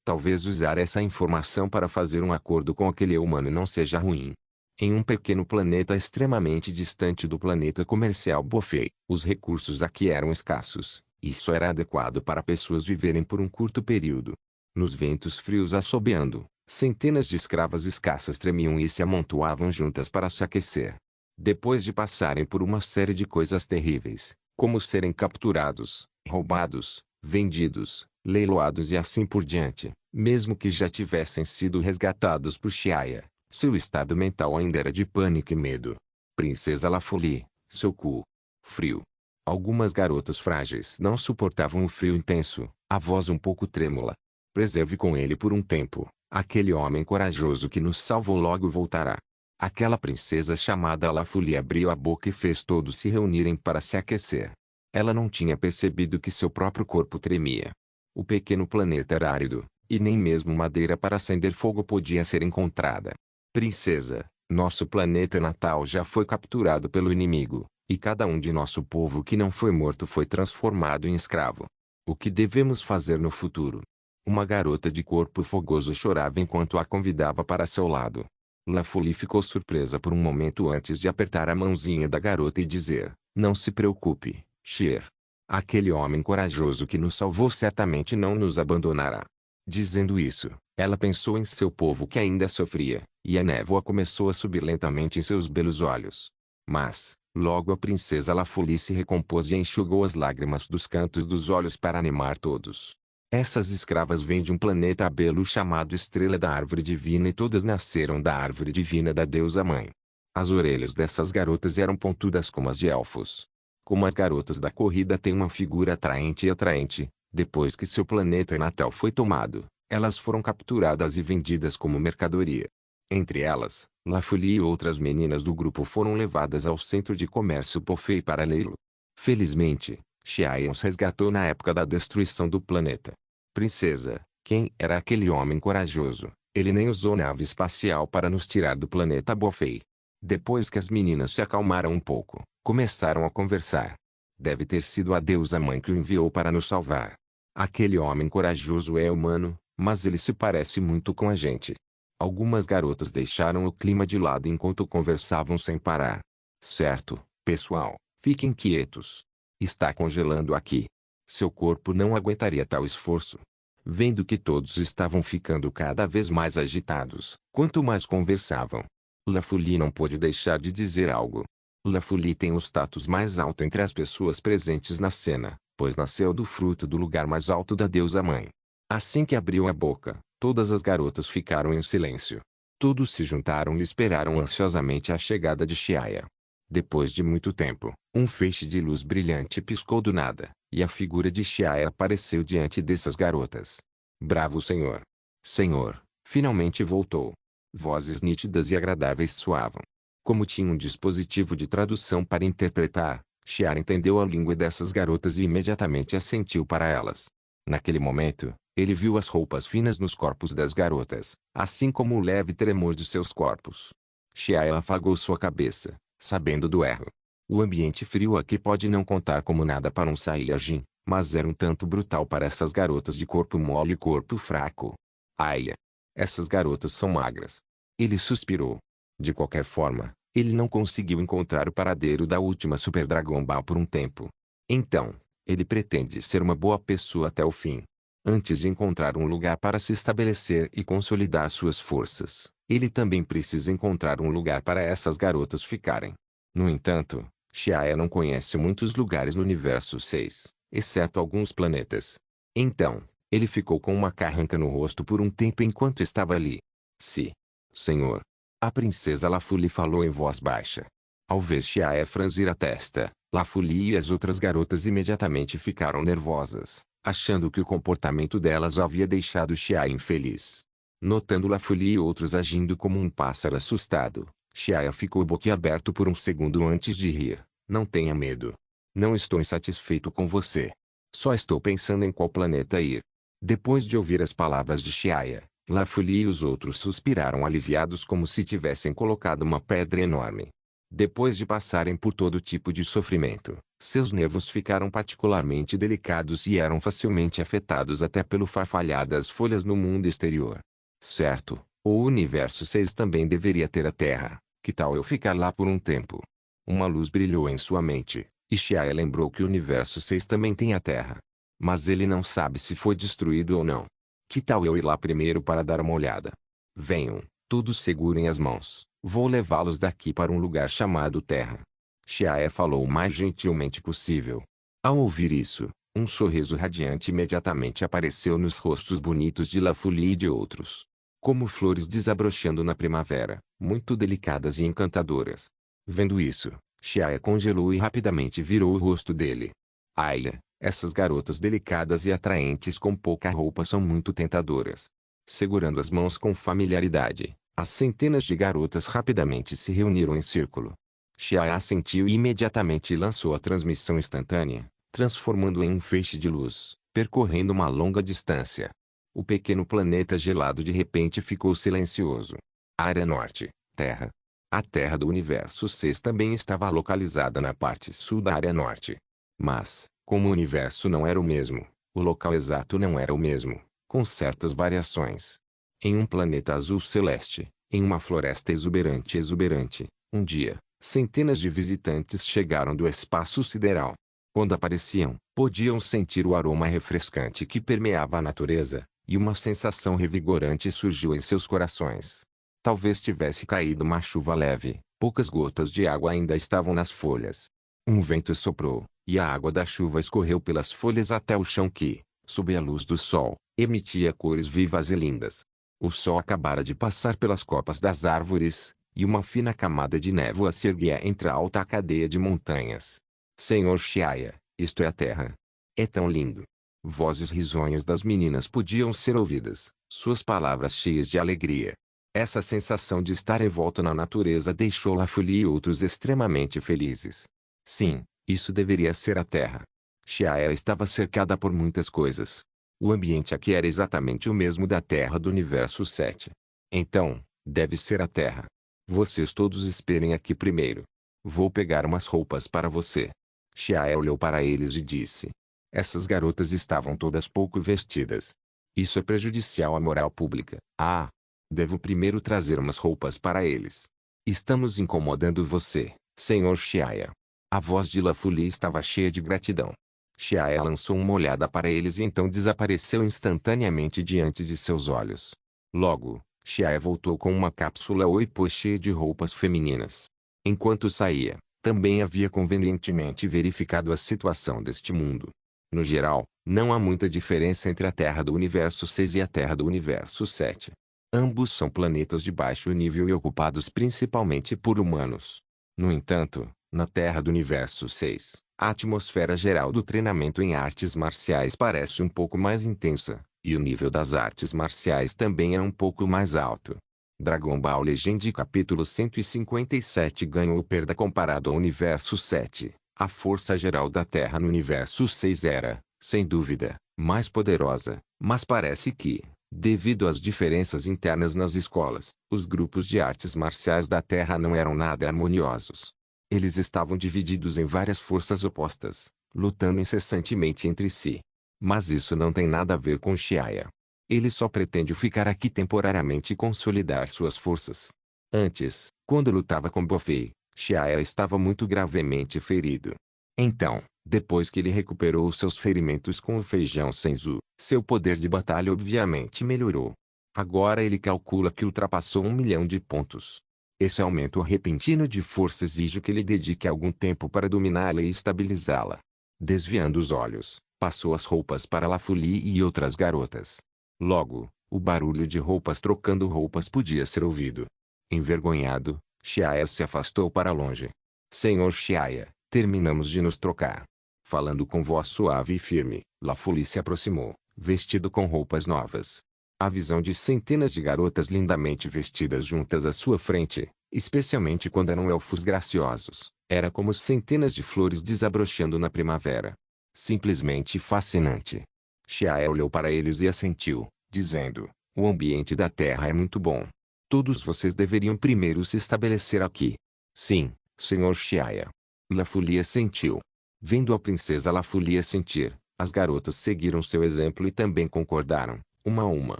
Talvez usar essa informação para fazer um acordo com aquele humano não seja ruim. Em um pequeno planeta extremamente distante do planeta comercial Bofei, os recursos aqui eram escassos. Isso era adequado para pessoas viverem por um curto período. Nos ventos frios assobeando, centenas de escravas escassas tremiam e se amontoavam juntas para se aquecer. Depois de passarem por uma série de coisas terríveis, como serem capturados, roubados, vendidos, leiloados e assim por diante, mesmo que já tivessem sido resgatados por Xiaya, seu estado mental ainda era de pânico e medo. Princesa Lafuli, seu cu. Frio. Algumas garotas frágeis não suportavam o frio intenso, a voz um pouco trêmula. Preserve com ele por um tempo, aquele homem corajoso que nos salvou logo voltará. Aquela princesa chamada Lafuli abriu a boca e fez todos se reunirem para se aquecer. Ela não tinha percebido que seu próprio corpo tremia. O pequeno planeta era árido, e nem mesmo madeira para acender fogo podia ser encontrada. Princesa, nosso planeta natal já foi capturado pelo inimigo, e cada um de nosso povo que não foi morto foi transformado em escravo. O que devemos fazer no futuro? Uma garota de corpo fogoso chorava enquanto a convidava para seu lado. Lafuli ficou surpresa por um momento antes de apertar a mãozinha da garota e dizer, não se preocupe, Cher. Aquele homem corajoso que nos salvou certamente não nos abandonará. Dizendo isso, ela pensou em seu povo que ainda sofria, e a névoa começou a subir lentamente em seus belos olhos. Mas, logo a princesa Lafuli se recompôs e enxugou as lágrimas dos cantos dos olhos para animar todos. Essas escravas vêm de um planeta abelo chamado Estrela da Árvore Divina e todas nasceram da Árvore Divina da Deusa Mãe. As orelhas dessas garotas eram pontudas como as de elfos. Como as garotas da corrida têm uma figura atraente, depois que seu planeta natal foi tomado, elas foram capturadas e vendidas como mercadoria. Entre elas, Lafuli e outras meninas do grupo foram levadas ao centro de comércio Pofei para leilo. Felizmente, Xiayan os resgatou na época da destruição do planeta. Princesa, quem era aquele homem corajoso? Ele nem usou nave espacial para nos tirar do planeta Bofei. Depois que as meninas se acalmaram um pouco, começaram a conversar. Deve ter sido a deusa mãe que o enviou para nos salvar. Aquele homem corajoso é humano, mas ele se parece muito com a gente. Algumas garotas deixaram o clima de lado enquanto conversavam sem parar. Certo, pessoal, fiquem quietos. Está congelando aqui. Seu corpo não aguentaria tal esforço. Vendo que todos estavam ficando cada vez mais agitados, quanto mais conversavam, Lafuli não pôde deixar de dizer algo. Lafuli tem o status mais alto entre as pessoas presentes na cena, pois nasceu do fruto do lugar mais alto da deusa mãe. Assim que abriu a boca, todas as garotas ficaram em silêncio. Todos se juntaram e esperaram ansiosamente a chegada de Xiaya. Depois de muito tempo, um feixe de luz brilhante piscou do nada, e a figura de Xiaya apareceu diante dessas garotas. Bravo senhor! Senhor, finalmente voltou. Vozes nítidas e agradáveis soavam. Como tinha um dispositivo de tradução para interpretar, Xiaya entendeu a língua dessas garotas e imediatamente assentiu para elas. Naquele momento, ele viu as roupas finas nos corpos das garotas, assim como o leve tremor de seus corpos. Xiaya afagou sua cabeça, sabendo do erro. O ambiente frio aqui pode não contar como nada para um Saiyajin, mas era um tanto brutal para essas garotas de corpo mole e corpo fraco. Ai! Essas garotas são magras. Ele suspirou. De qualquer forma, ele não conseguiu encontrar o paradeiro da última Super Dragon Ball por um tempo. Então, ele pretende ser uma boa pessoa até o fim. Antes de encontrar um lugar para se estabelecer e consolidar suas forças, ele também precisa encontrar um lugar para essas garotas ficarem. No entanto, Shia não conhece muitos lugares no Universo 6, exceto alguns planetas. Então, ele ficou com uma carranca no rosto por um tempo enquanto estava ali. "Se, senhor." A princesa Lafuli falou em voz baixa. Ao ver Shia franzir a testa, Lafuli e as outras garotas imediatamente ficaram nervosas, achando que o comportamento delas havia deixado Shia infeliz. Notando Lafuli e outros agindo como um pássaro assustado, Shia ficou boquiaberto por um segundo antes de rir. "Não tenha medo. Não estou insatisfeito com você. Só estou pensando em qual planeta ir." Depois de ouvir as palavras de Shia, Lafuli e os outros suspiraram aliviados como se tivessem colocado uma pedra enorme. Depois de passarem por todo tipo de sofrimento, seus nervos ficaram particularmente delicados e eram facilmente afetados até pelo farfalhar das folhas no mundo exterior. "Certo, o Universo 6 também deveria ter a Terra. Que tal eu ficar lá por um tempo?" Uma luz brilhou em sua mente, e Shia lembrou que o Universo 6 também tem a Terra. Mas ele não sabe se foi destruído ou não. "Que tal eu ir lá primeiro para dar uma olhada?" "Venham, todos segurem as mãos. Vou levá-los daqui para um lugar chamado Terra." Shia falou o mais gentilmente possível. Ao ouvir isso, um sorriso radiante imediatamente apareceu nos rostos bonitos de Lafuli e de outros. Como flores desabrochando na primavera, muito delicadas e encantadoras. Vendo isso, Shia congelou e rapidamente virou o rosto dele. "Ai, essas garotas delicadas e atraentes com pouca roupa são muito tentadoras." Segurando as mãos com familiaridade, as centenas de garotas rapidamente se reuniram em círculo. Shia assentiu e imediatamente lançou a transmissão instantânea, transformando em um feixe de luz, percorrendo uma longa distância. O pequeno planeta gelado de repente ficou silencioso. Área Norte, Terra. A Terra do Universo 6 também estava localizada na parte sul da Área Norte. Mas, como o universo não era o mesmo, o local exato não era o mesmo, com certas variações. Em um planeta azul celeste, em uma floresta exuberante, um dia, centenas de visitantes chegaram do espaço sideral. Quando apareciam, podiam sentir o aroma refrescante que permeava a natureza, e uma sensação revigorante surgiu em seus corações. Talvez tivesse caído uma chuva leve, poucas gotas de água ainda estavam nas folhas. Um vento soprou, e a água da chuva escorreu pelas folhas até o chão que, sob a luz do sol, emitia cores vivas e lindas. O sol acabara de passar pelas copas das árvores, e uma fina camada de névoa se erguia entre a alta cadeia de montanhas. "Senhor Shia, isto é a Terra. É tão lindo." Vozes risonhas das meninas podiam ser ouvidas, suas palavras cheias de alegria. Essa sensação de estar envolto na natureza deixou Lafuli e outros extremamente felizes. Sim, isso deveria ser a Terra. Shia estava cercada por muitas coisas. O ambiente aqui era exatamente o mesmo da Terra do Universo 7. Então, deve ser a Terra. "Vocês todos esperem aqui primeiro. Vou pegar umas roupas para você." Shia olhou para eles e disse. Essas garotas estavam todas pouco vestidas. "Isso é prejudicial à moral pública." "Ah! Devo primeiro trazer umas roupas para eles." "Estamos incomodando você, Senhor Shia." A voz de Lafuli estava cheia de gratidão. Shia lançou uma olhada para eles e então desapareceu instantaneamente diante de seus olhos. Logo, Shia voltou com uma cápsula Oipo cheia de roupas femininas. Enquanto saía, também havia convenientemente verificado a situação deste mundo. No geral, não há muita diferença entre a Terra do Universo 6 e a Terra do Universo 7. Ambos são planetas de baixo nível e ocupados principalmente por humanos. No entanto, na Terra do Universo 6, a atmosfera geral do treinamento em artes marciais parece um pouco mais intensa, e o nível das artes marciais também é um pouco mais alto. Dragon Ball Legend capítulo 157 ganhou perda comparado ao Universo 7. A força geral da Terra no Universo 6 era, sem dúvida, mais poderosa, mas parece que, devido às diferenças internas nas escolas, os grupos de artes marciais da Terra não eram nada harmoniosos. Eles estavam divididos em várias forças opostas, lutando incessantemente entre si. Mas isso não tem nada a ver com Shia. Ele só pretende ficar aqui temporariamente e consolidar suas forças. Antes, Quando lutava com Bofei, Xiaia estava muito gravemente ferido. Então, depois que ele recuperou seus ferimentos com o feijão Senzu, seu poder de batalha obviamente melhorou. Agora ele calcula que ultrapassou 1 milhão de pontos. Esse aumento repentino de força exige que ele dedique algum tempo para dominá-la e estabilizá-la. Desviando os olhos, passou as roupas para Lafuli e outras garotas. Logo, o barulho de roupas trocando roupas podia ser ouvido. Envergonhado, Xiaia se afastou para longe. Senhor Xiaia, terminamos de nos trocar. Falando com voz suave e firme, Lafuli se aproximou, vestido com roupas novas. A visão de centenas de garotas lindamente vestidas juntas à sua frente, especialmente quando eram elfos graciosos, era como centenas de flores desabrochando na primavera. Simplesmente fascinante. Xiaia olhou para eles e assentiu, dizendo: o ambiente da Terra é muito bom. Todos vocês deveriam primeiro se estabelecer aqui. Sim, Senhor Xiaia. Lafuli assentiu. Vendo a princesa Lafuli assentir, as garotas seguiram seu exemplo e também concordaram, uma a uma.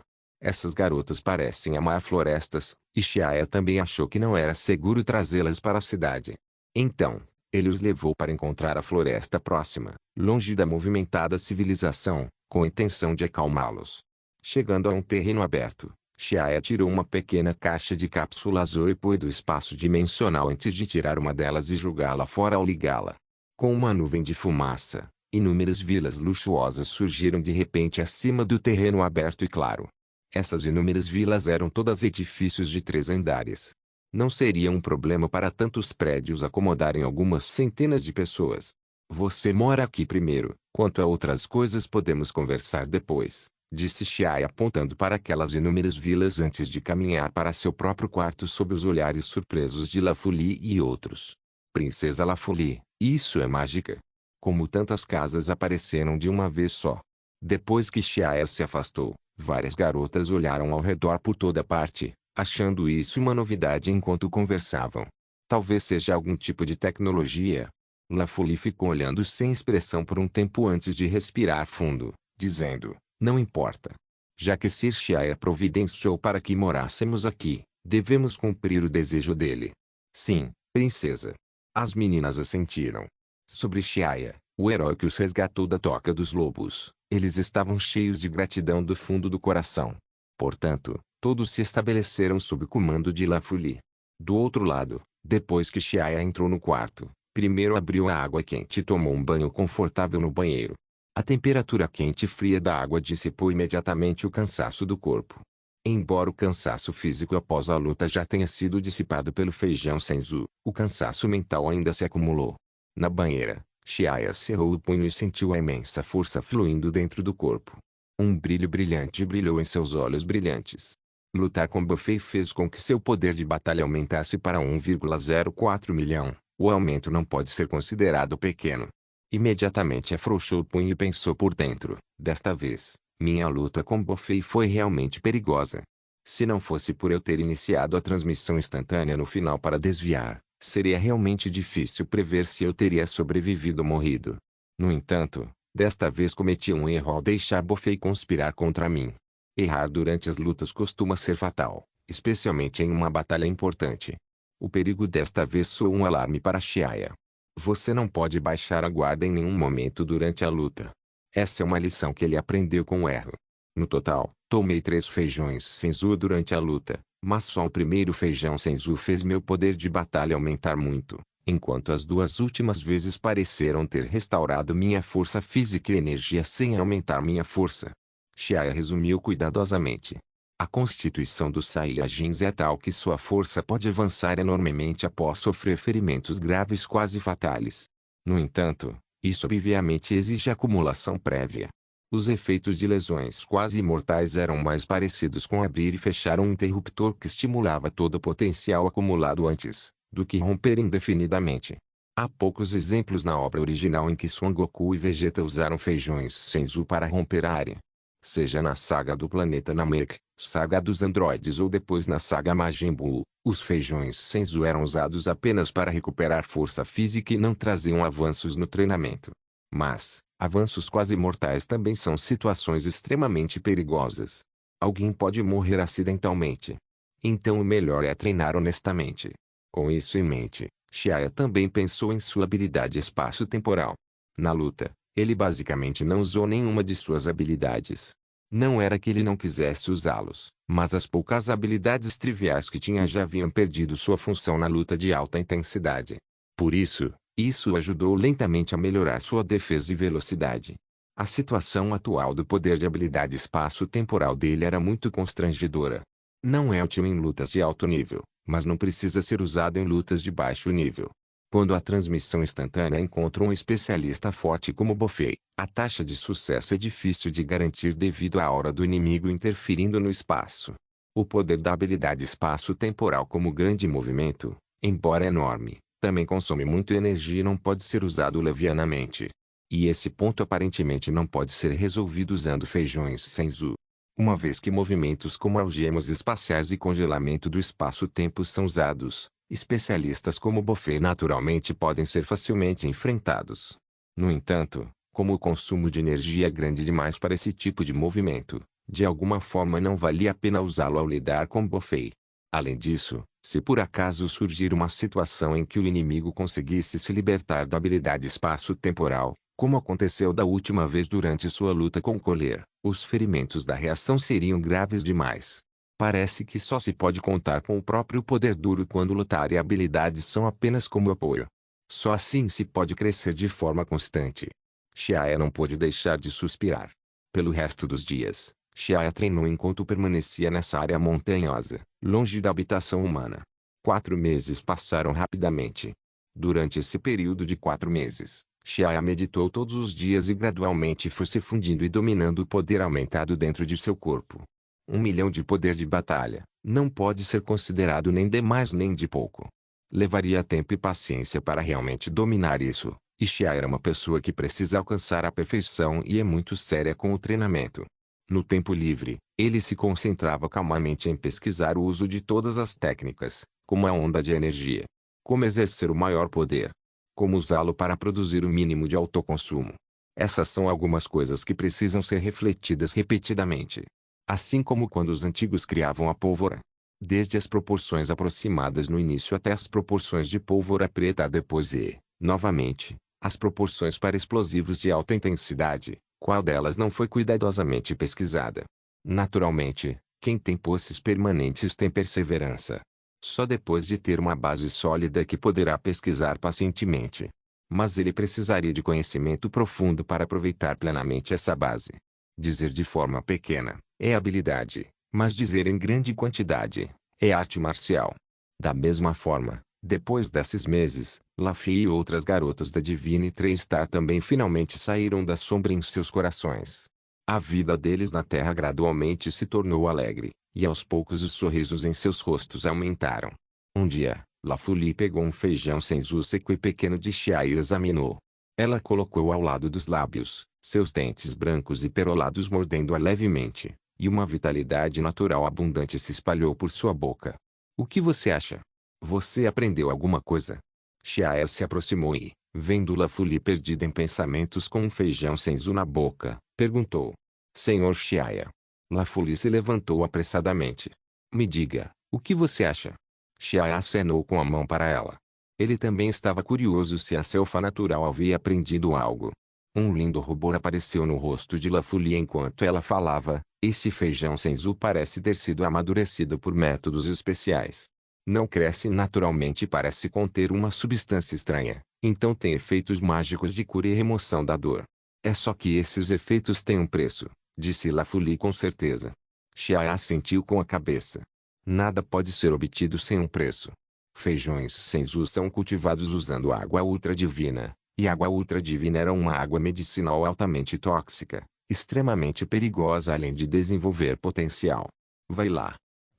Essas garotas parecem amar florestas, e Xiaia também achou que não era seguro trazê-las para a cidade. Então, ele os levou para encontrar a floresta próxima, longe da movimentada civilização, com a intenção de acalmá-los. Chegando a um terreno aberto, Xiaia tirou uma pequena caixa de cápsulas Oipoi do espaço dimensional antes de tirar uma delas e jogá-la fora ao ligá-la. Com uma nuvem de fumaça, inúmeras vilas luxuosas surgiram de repente acima do terreno aberto e claro. Essas inúmeras vilas eram todas edifícios de 3 andares. Não seria um problema para tantos prédios acomodarem algumas centenas de pessoas. Você mora aqui primeiro, quanto a outras coisas podemos conversar depois, disse Xiaia apontando para aquelas inúmeras vilas antes de caminhar para seu próprio quarto sob os olhares surpresos de Lafuli e outros. Princesa Lafuli, isso é mágica. Como tantas casas apareceram de uma vez só. Depois que Xiaia se afastou, várias garotas olharam ao redor por toda parte, achando isso uma novidade enquanto conversavam. Talvez seja algum tipo de tecnologia. Lafuli ficou olhando sem expressão por um tempo antes de respirar fundo, dizendo, não importa. Já que Sir Xiaia providenciou para que morássemos aqui, devemos cumprir o desejo dele. Sim, princesa. As meninas assentiram. Sobre Xiaia, o herói que os resgatou da toca dos lobos, eles estavam cheios de gratidão do fundo do coração. Portanto, todos se estabeleceram sob o comando de Lafuli. Do outro lado, depois que Xiaia entrou no quarto, primeiro abriu a água quente e tomou um banho confortável no banheiro. A temperatura quente e fria da água dissipou imediatamente o cansaço do corpo. Embora o cansaço físico após a luta já tenha sido dissipado pelo feijão Senzu, o cansaço mental ainda se acumulou. Na banheira, Xiaia cerrou o punho e sentiu a imensa força fluindo dentro do corpo. Um brilho brilhante brilhou em seus olhos brilhantes. Lutar com Bofei fez com que seu poder de batalha aumentasse para 1,04 milhão. O aumento não pode ser considerado pequeno. Imediatamente afrouxou o punho e pensou por dentro, desta vez, minha luta com Bofei foi realmente perigosa. Se não fosse por eu ter iniciado a transmissão instantânea no final para desviar, seria realmente difícil prever se eu teria sobrevivido ou morrido. No entanto, desta vez cometi um erro ao deixar Bofei conspirar contra mim. Errar durante as lutas costuma ser fatal, especialmente em uma batalha importante. O perigo desta vez soou um alarme para Xiaia. Você não pode baixar a guarda em nenhum momento durante a luta. Essa é uma lição que ele aprendeu com o erro. No total, tomei 3 feijões Senzu durante a luta, mas só o primeiro feijão Senzu fez meu poder de batalha aumentar muito, enquanto as 2 últimas vezes pareceram ter restaurado minha força física e energia sem aumentar minha força. Xiaia resumiu cuidadosamente. A constituição dos Saiyajins é tal que sua força pode avançar enormemente após sofrer ferimentos graves quase fatais. No entanto, isso obviamente exige acumulação prévia. Os efeitos de lesões quase mortais eram mais parecidos com abrir e fechar um interruptor que estimulava todo o potencial acumulado antes, do que romper indefinidamente. Há poucos exemplos na obra original em que Son Goku e Vegeta usaram feijões Senzu para romper a área. Seja na saga do planeta Namek, saga dos androides ou depois na saga Majin Buu, os feijões Senzu eram usados apenas para recuperar força física e não traziam avanços no treinamento. Mas, avanços quase mortais também são situações extremamente perigosas. Alguém pode morrer acidentalmente. Então o melhor é treinar honestamente. Com isso em mente, Xiaoya também pensou em sua habilidade espaço-temporal. Na luta, ele basicamente não usou nenhuma de suas habilidades. Não era que ele não quisesse usá-los, mas as poucas habilidades triviais que tinha já haviam perdido sua função na luta de alta intensidade. Por isso, isso ajudou lentamente a melhorar sua defesa e velocidade. A situação atual do poder de habilidade espaço-temporal dele era muito constrangedora. Não é útil em lutas de alto nível, mas não precisa ser usado em lutas de baixo nível. Quando a transmissão instantânea encontra um especialista forte como Bofei, a taxa de sucesso é difícil de garantir devido à aura do inimigo interferindo no espaço. O poder da habilidade espaço-temporal como grande movimento, embora enorme, também consome muita energia e não pode ser usado levianamente. E esse ponto aparentemente não pode ser resolvido usando feijões Senzu. Uma vez que movimentos como algemas espaciais e congelamento do espaço-tempo são usados, especialistas como Bofei naturalmente podem ser facilmente enfrentados. No entanto, como o consumo de energia é grande demais para esse tipo de movimento, de alguma forma não valia a pena usá-lo ao lidar com Bofei. Além disso, se por acaso surgir uma situação em que o inimigo conseguisse se libertar da habilidade espaço-temporal, como aconteceu da última vez durante sua luta com Colher, os ferimentos da reação seriam graves demais. Parece que só se pode contar com o próprio poder duro quando lutar e habilidades são apenas como apoio. Só assim se pode crescer de forma constante. Xiaoya não pôde deixar de suspirar. Pelo resto dos dias, Xiaoya treinou enquanto permanecia nessa área montanhosa, longe da habitação humana. 4 meses passaram rapidamente. Durante esse período de 4 meses, Xiaoya meditou todos os dias e gradualmente foi se fundindo e dominando o poder aumentado dentro de seu corpo. 1 milhão de poder de batalha, não pode ser considerado nem de mais nem de pouco. Levaria tempo e paciência para realmente dominar isso, e Xiaoya era uma pessoa que precisa alcançar a perfeição e é muito séria com o treinamento. No tempo livre, ele se concentrava calmamente em pesquisar o uso de todas as técnicas, como a onda de energia. Como exercer o maior poder. Como usá-lo para produzir o mínimo de autoconsumo. Essas são algumas coisas que precisam ser refletidas repetidamente. Assim como quando os antigos criavam a pólvora. Desde as proporções aproximadas no início até as proporções de pólvora preta depois e, novamente, as proporções para explosivos de alta intensidade, qual delas não foi cuidadosamente pesquisada. Naturalmente, quem tem posses permanentes tem perseverança. Só depois de ter uma base sólida que poderá pesquisar pacientemente. Mas ele precisaria de conhecimento profundo para aproveitar plenamente essa base. Dizer de forma pequena, é habilidade, mas dizer em grande quantidade, é arte marcial. Da mesma forma, depois desses meses, Lafay e outras garotas da Divine Três Star também finalmente saíram da sombra em seus corações. A vida deles na Terra gradualmente se tornou alegre, e aos poucos os sorrisos em seus rostos aumentaram. Um dia, Lafuli pegou um feijão senzu seco e pequeno de chá e examinou. Ela colocou ao lado dos lábios, seus dentes brancos e perolados mordendo-a levemente, e uma vitalidade natural abundante se espalhou por sua boca. O que você acha? Você aprendeu alguma coisa? Xiaoya se aproximou e, vendo Lafuli perdida em pensamentos com um feijão senzu na boca, perguntou. Senhor Xiaoya. Lafuli se levantou apressadamente. Me diga, o que você acha? Xiaoya acenou com a mão para ela. Ele também estava curioso se a selfa natural havia aprendido algo. Um lindo rubor apareceu no rosto de Lafuli enquanto ela falava. Esse feijão senzu parece ter sido amadurecido por métodos especiais. Não cresce naturalmente e parece conter uma substância estranha, então tem efeitos mágicos de cura e remoção da dor. É só que esses efeitos têm um preço, disse Lafuli com certeza. Xiaoya assentiu com a cabeça. Nada pode ser obtido sem um preço. Feijões senzu são cultivados usando água ultra divina, e água ultra divina era uma água medicinal altamente tóxica, extremamente perigosa além de desenvolver potencial. Vai lá.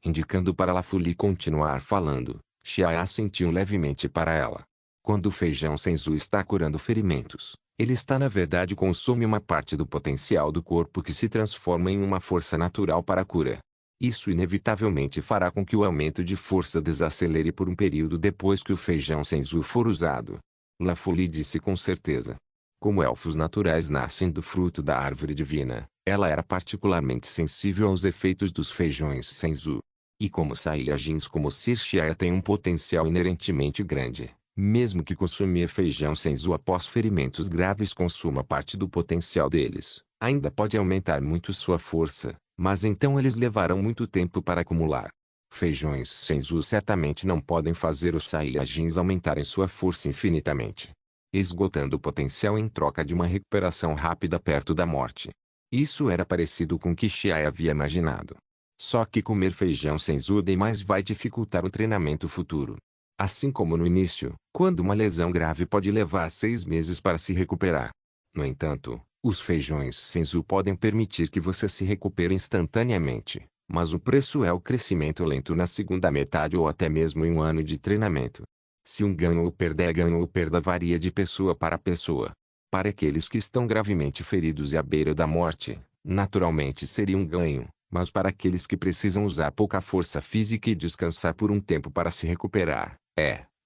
Indicando para Lafuli continuar falando, Xiaoya assentiu levemente para ela. Quando o feijão senzu está curando ferimentos, ele está na verdade consome uma parte do potencial do corpo que se transforma em uma força natural para a cura. Isso inevitavelmente fará com que o aumento de força desacelere por um período depois que o feijão senzu for usado. Lafuli disse com certeza. Como elfos naturais nascem do fruto da árvore divina, ela era particularmente sensível aos efeitos dos feijões senzu. E como Saiyajins como Saiyajin têm um potencial inerentemente grande, mesmo que consumir feijão Senzu após ferimentos graves consuma parte do potencial deles, ainda pode aumentar muito sua força, mas então eles levarão muito tempo para acumular. Feijões Senzu certamente não podem fazer os Saiyajins aumentarem sua força infinitamente, esgotando o potencial em troca de uma recuperação rápida perto da morte. Isso era parecido com o que Shiai havia imaginado. Só que comer feijão Senzu demais vai dificultar o treinamento futuro. Assim como no início, quando uma lesão grave pode levar 6 meses para se recuperar. No entanto, os feijões Senzu podem permitir que você se recupere instantaneamente, mas o preço é o crescimento lento na segunda metade ou até mesmo em um ano de treinamento. Se um ganho ou perda varia de pessoa para pessoa. Para aqueles que estão gravemente feridos e à beira da morte, naturalmente seria um ganho, mas para aqueles que precisam usar pouca força física e descansar por um tempo para se recuperar,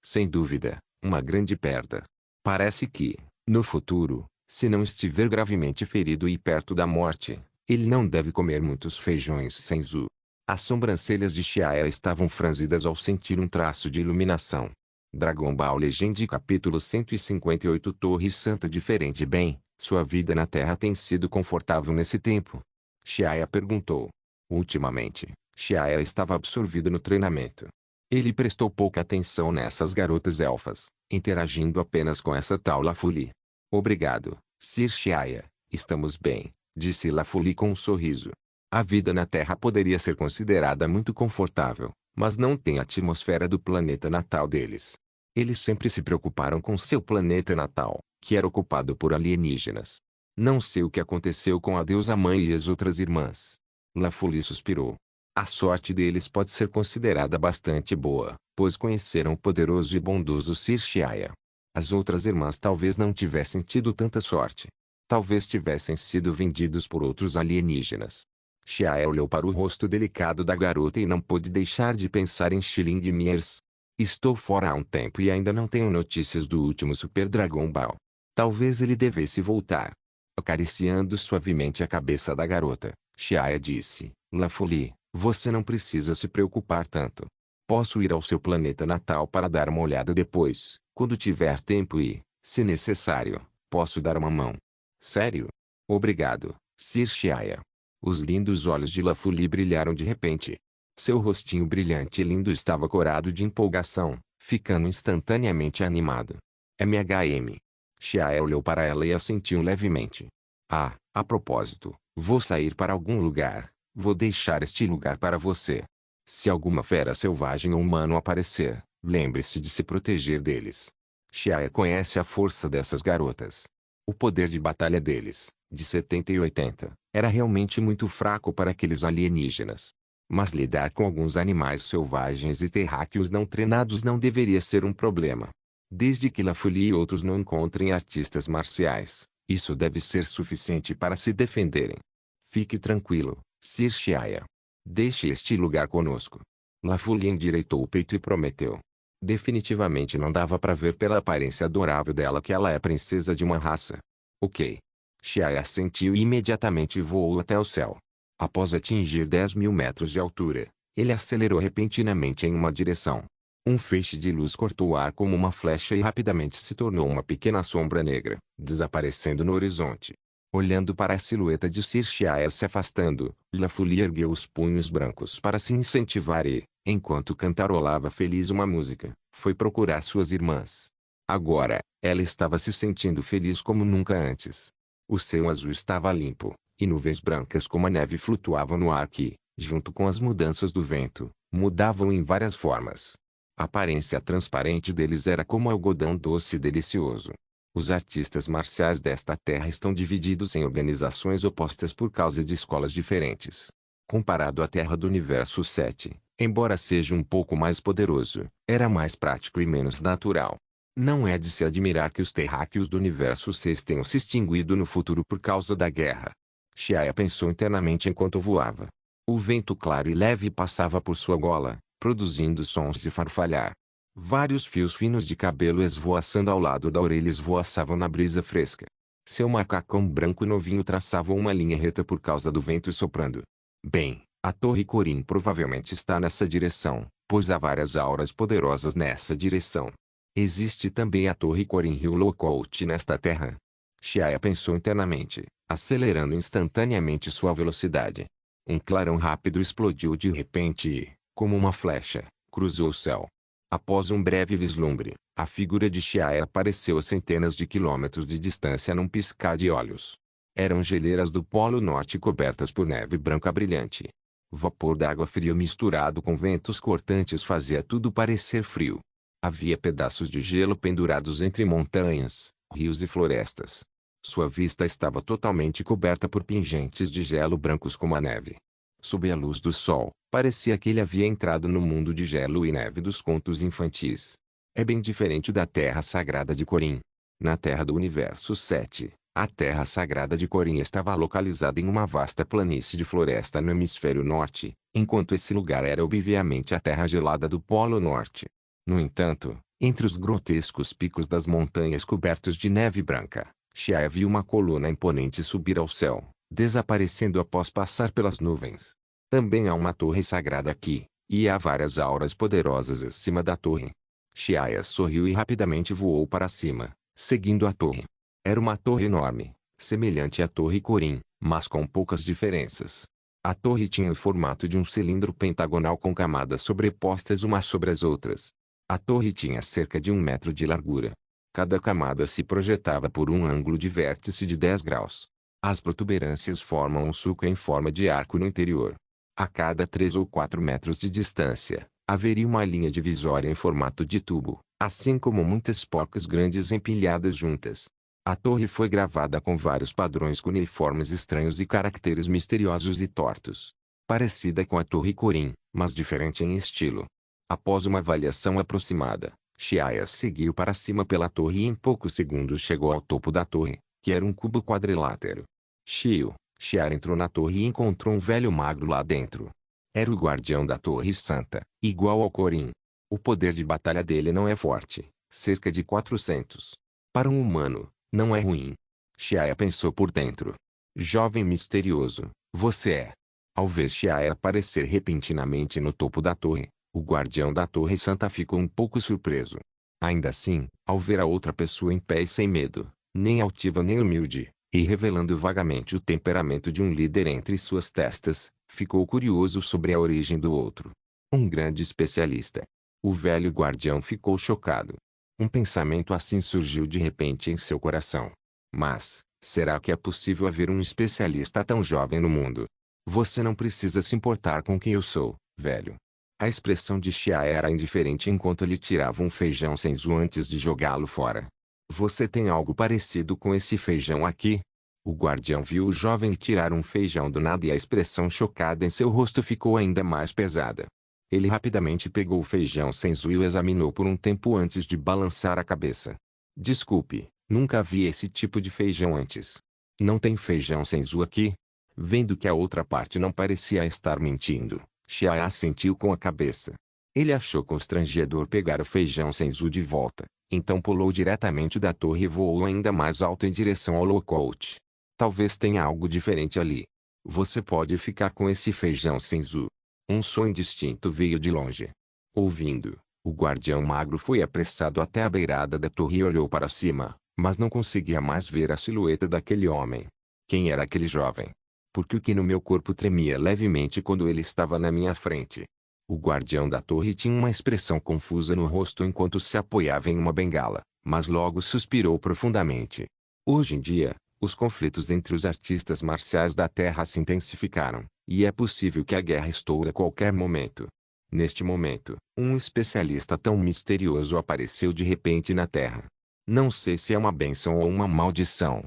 sem dúvida, uma grande perda. Parece que, no futuro, se não estiver gravemente ferido e perto da morte, ele não deve comer muitos feijões Senzu. As sobrancelhas de Shiaya estavam franzidas ao sentir um traço de iluminação. Dragon Ball Legend capítulo 158 Torre Santa diferente bem, sua vida na Terra tem sido confortável nesse tempo? Shiaya perguntou. Ultimamente, Shiaya estava absorvido no treinamento. Ele prestou pouca atenção nessas garotas elfas, interagindo apenas com essa tal Lafuli. Obrigado, Sir Shiaya, estamos bem, disse Lafuli com um sorriso. A vida na Terra poderia ser considerada muito confortável, mas não tem a atmosfera do planeta natal deles. Eles sempre se preocuparam com seu planeta natal, que era ocupado por alienígenas. Não sei o que aconteceu com a deusa mãe e as outras irmãs. Lafuli suspirou. A sorte deles pode ser considerada bastante boa, pois conheceram o poderoso e bondoso Sir Shiaya. As outras irmãs talvez não tivessem tido tanta sorte. Talvez tivessem sido vendidos por outros alienígenas. Shiaya olhou para o rosto delicado da garota e não pôde deixar de pensar em Xiling Miers. Estou fora há um tempo e ainda não tenho notícias do último Super Dragon Ball. Talvez ele devesse voltar. Acariciando suavemente a cabeça da garota, Shiaya disse, Lafuli, você não precisa se preocupar tanto. Posso ir ao seu planeta natal para dar uma olhada depois, quando tiver tempo e, se necessário, posso dar uma mão. Sério? Obrigado, Sir Shiaya. Os lindos olhos de Lafuli brilharam de repente. Seu rostinho brilhante e lindo estava corado de empolgação, ficando instantaneamente animado. MHM. Shiaya olhou para ela e assentiu levemente. Ah, a propósito, vou sair para algum lugar. Vou deixar este lugar para você. Se alguma fera selvagem ou humano aparecer, lembre-se de se proteger deles. Shiaya conhece a força dessas garotas. O poder de batalha deles, de 70 e 80, era realmente muito fraco para aqueles alienígenas. Mas lidar com alguns animais selvagens e terráqueos não treinados não deveria ser um problema. Desde que Lafuli e outros não encontrem artistas marciais, isso deve ser suficiente para se defenderem. Fique tranquilo, Sir Shiaya. Deixe este lugar conosco. Lafuli endireitou o peito e prometeu. Definitivamente não dava para ver pela aparência adorável dela que ela é princesa de uma raça. Ok. Shiaya assentiu e imediatamente voou até o céu. Após atingir 10.000 metros de altura, ele acelerou repentinamente em uma direção. Um feixe de luz cortou o ar como uma flecha e rapidamente se tornou uma pequena sombra negra, desaparecendo no horizonte. Olhando para a silhueta de Sir Shiaya se afastando, Lafuli ergueu os punhos brancos para se incentivar e, enquanto cantarolava feliz uma música, foi procurar suas irmãs. Agora, ela estava se sentindo feliz como nunca antes. O céu azul estava limpo, e nuvens brancas como a neve flutuavam no ar que, junto com as mudanças do vento, mudavam em várias formas. A aparência transparente deles era como algodão doce e delicioso. Os artistas marciais desta terra estão divididos em organizações opostas por causa de escolas diferentes. Comparado à Terra do Universo 7, embora seja um pouco mais poderoso, era mais prático e menos natural. Não é de se admirar que os terráqueos do Universo 6 tenham se extinguido no futuro por causa da guerra. Shiaya pensou internamente enquanto voava. O vento claro e leve passava por sua gola, produzindo sons de farfalhar. Vários fios finos de cabelo esvoaçando ao lado da orelha esvoaçavam na brisa fresca. Seu macacão branco novinho traçava uma linha reta por causa do vento soprando. Bem, A Torre Corin provavelmente está nessa direção, pois há várias auras poderosas nessa direção. Existe também a Torre Corin Rio Lookout nesta terra. Xiaia pensou internamente, acelerando instantaneamente sua velocidade. Um clarão rápido explodiu de repente e, como uma flecha, cruzou o céu. Após um breve vislumbre, a figura de Xiaia apareceu a centenas de quilômetros de distância num piscar de olhos. Eram geleiras do Polo Norte cobertas por neve branca brilhante. Vapor d'água frio misturado com ventos cortantes fazia tudo parecer frio. Havia pedaços de gelo pendurados entre montanhas, rios e florestas. Sua vista estava totalmente coberta por pingentes de gelo brancos como a neve. Sob a luz do sol, parecia que ele havia entrado no mundo de gelo e neve dos contos infantis. É bem diferente da Terra Sagrada de Corin. Na Terra do Universo 7, a Terra Sagrada de Corin estava localizada em uma vasta planície de floresta no hemisfério norte, enquanto esse lugar era obviamente a terra gelada do Polo Norte. No entanto, entre os grotescos picos das montanhas cobertos de neve branca, Xiaia viu uma coluna imponente subir ao céu, desaparecendo após passar pelas nuvens. Também há uma torre sagrada aqui, e há várias auras poderosas acima da torre. Xiaia sorriu e rapidamente voou para cima, seguindo a torre. Era uma torre enorme, semelhante à Torre Corin, mas com poucas diferenças. A torre tinha o formato de um cilindro pentagonal com camadas sobrepostas umas sobre as outras. A torre tinha cerca de 1 metro de largura. Cada camada se projetava por um ângulo de vértice de 10 graus. As protuberâncias formam um sulco em forma de arco no interior. A cada 3 ou 4 metros de distância, haveria uma linha divisória em formato de tubo, assim como muitas porcas grandes empilhadas juntas. A torre foi gravada com vários padrões cuneiformes estranhos e caracteres misteriosos e tortos. Parecida com a Torre Corin, mas diferente em estilo. Após uma avaliação aproximada, Xiaia seguiu para cima pela torre e em poucos segundos chegou ao topo da torre, que era um cubo quadrilátero. Xiaia entrou na torre e encontrou um velho magro lá dentro. Era o guardião da Torre Santa, igual ao Corin. O poder de batalha dele não é forte, cerca de 400. Para um humano, não é ruim. Xiaia pensou por dentro. Jovem misterioso, você é. Ao ver Xiaia aparecer repentinamente no topo da torre, o guardião da Torre Santa ficou um pouco surpreso. Ainda assim, ao ver a outra pessoa em pé e sem medo, nem altiva nem humilde, e revelando vagamente o temperamento de um líder entre suas testas, ficou curioso sobre a origem do outro. Um grande especialista. O velho guardião ficou chocado. Um pensamento assim surgiu de repente em seu coração. Mas, será que é possível haver um especialista tão jovem no mundo? Você não precisa se importar com quem eu sou, velho. A expressão de Xiaia era indiferente enquanto ele tirava um feijão cinza antes de jogá-lo fora. Você tem algo parecido com esse feijão aqui? O guardião viu o jovem tirar um feijão do nada e a expressão chocada em seu rosto ficou ainda mais pesada. Ele rapidamente pegou o feijão cinza e o examinou por um tempo antes de balançar a cabeça. Desculpe, nunca vi esse tipo de feijão antes. Não tem feijão cinza aqui? Vendo que a outra parte não parecia estar mentindo, Xiaia assentiu com a cabeça. Ele achou constrangedor pegar o feijão cinza de volta, então pulou diretamente da torre e voou ainda mais alto em direção ao lookout. Talvez tenha algo diferente ali. Você pode ficar com esse feijão cinza. Um som indistinto veio de longe. Ouvindo, o guardião magro foi apressado até a beirada da torre e olhou para cima, mas não conseguia mais ver a silhueta daquele homem. Quem era aquele jovem? Porque o que no meu corpo tremia levemente quando ele estava na minha frente. O guardião da torre tinha uma expressão confusa no rosto enquanto se apoiava em uma bengala, mas logo suspirou profundamente. Hoje em dia, os conflitos entre os artistas marciais da Terra se intensificaram, e é possível que a guerra estoure a qualquer momento. Neste momento, um especialista tão misterioso apareceu de repente na Terra. Não sei se é uma bênção ou uma maldição.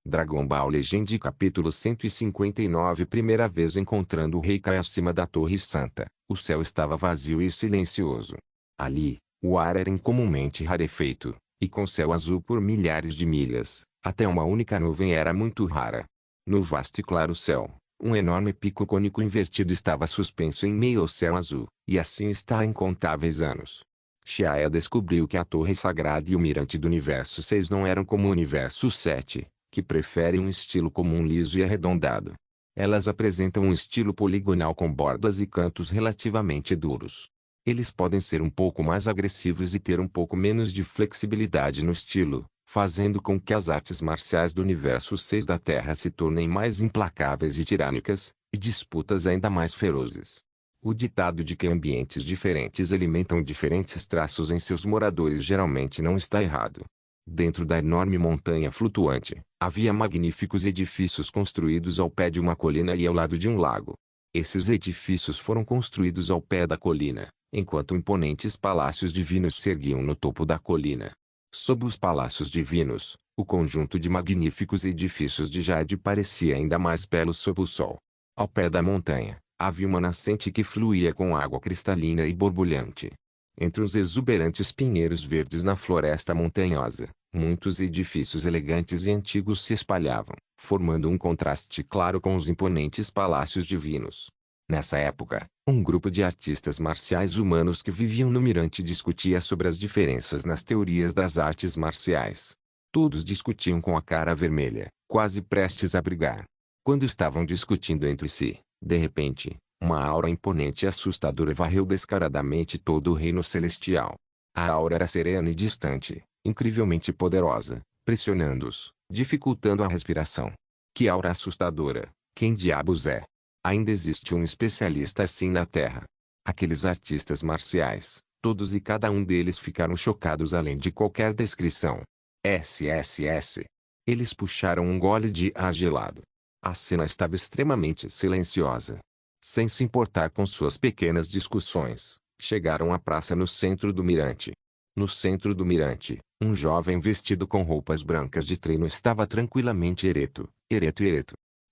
Dragon Ball Legend capítulo 159 Primeira vez encontrando o Rei Kai acima da Torre Santa, o céu estava vazio e silencioso. Ali, o ar era incomumente rarefeito, e com céu azul por milhares de milhas, até uma única nuvem era muito rara. No vasto e claro céu, um enorme pico cônico invertido estava suspenso em meio ao céu azul, e assim está há incontáveis anos. Xiaia descobriu que a Torre Sagrada e o Mirante do Universo 6 não eram como o Universo 7, que prefere um estilo comum liso e arredondado. Elas apresentam um estilo poligonal com bordas e cantos relativamente duros. Eles podem ser um pouco mais agressivos e ter um pouco menos de flexibilidade no estilo, fazendo com que as artes marciais do universo 6 da Terra se tornem mais implacáveis e tirânicas, e disputas ainda mais ferozes. O ditado de que ambientes diferentes alimentam diferentes traços em seus moradores geralmente não está errado. Dentro da enorme montanha flutuante, havia magníficos edifícios construídos ao pé de uma colina e ao lado de um lago. Esses edifícios foram construídos ao pé da colina, enquanto imponentes palácios divinos se erguiam no topo da colina. Sob os palácios divinos, o conjunto de magníficos edifícios de jade parecia ainda mais belo sob o sol. Ao pé da montanha, havia uma nascente que fluía com água cristalina e borbulhante. Entre os exuberantes pinheiros verdes na floresta montanhosa, muitos edifícios elegantes e antigos se espalhavam, formando um contraste claro com os imponentes palácios divinos. Nessa época, um grupo de artistas marciais humanos que viviam no mirante discutia sobre as diferenças nas teorias das artes marciais. Todos discutiam com a cara vermelha, quase prestes a brigar. Quando estavam discutindo entre si, de repente, uma aura imponente e assustadora varreu descaradamente todo o reino celestial. A aura era serena e distante, incrivelmente poderosa, pressionando-os, dificultando a respiração. Que aura assustadora! Quem diabos é? Ainda existe um especialista assim na Terra. Aqueles artistas marciais, todos e cada um deles ficaram chocados além de qualquer descrição. SSS. Eles puxaram um gole de ar gelado. A cena estava extremamente silenciosa. Sem se importar com suas pequenas discussões, chegaram à praça no centro do mirante. No centro do mirante, um jovem vestido com roupas brancas de treino estava tranquilamente ereto.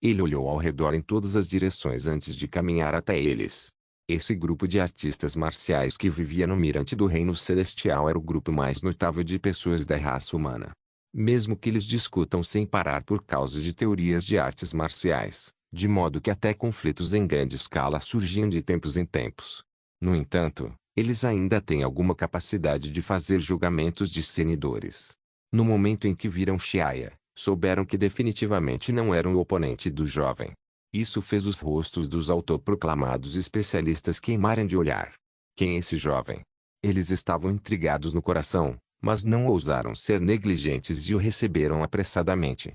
Ele olhou ao redor em todas as direções antes de caminhar até eles. Esse grupo de artistas marciais que vivia no mirante do reino celestial era o grupo mais notável de pessoas da raça humana. Mesmo que eles discutam sem parar por causa de teorias de artes marciais, de modo que até conflitos em grande escala surgiam de tempos em tempos. No entanto, eles ainda têm alguma capacidade de fazer julgamentos discernidores. No momento em que viram Xiaya, souberam que definitivamente não eram o oponente do jovem. Isso fez os rostos dos autoproclamados especialistas queimarem de olhar. Quem é esse jovem? Eles estavam intrigados no coração, mas não ousaram ser negligentes e o receberam apressadamente.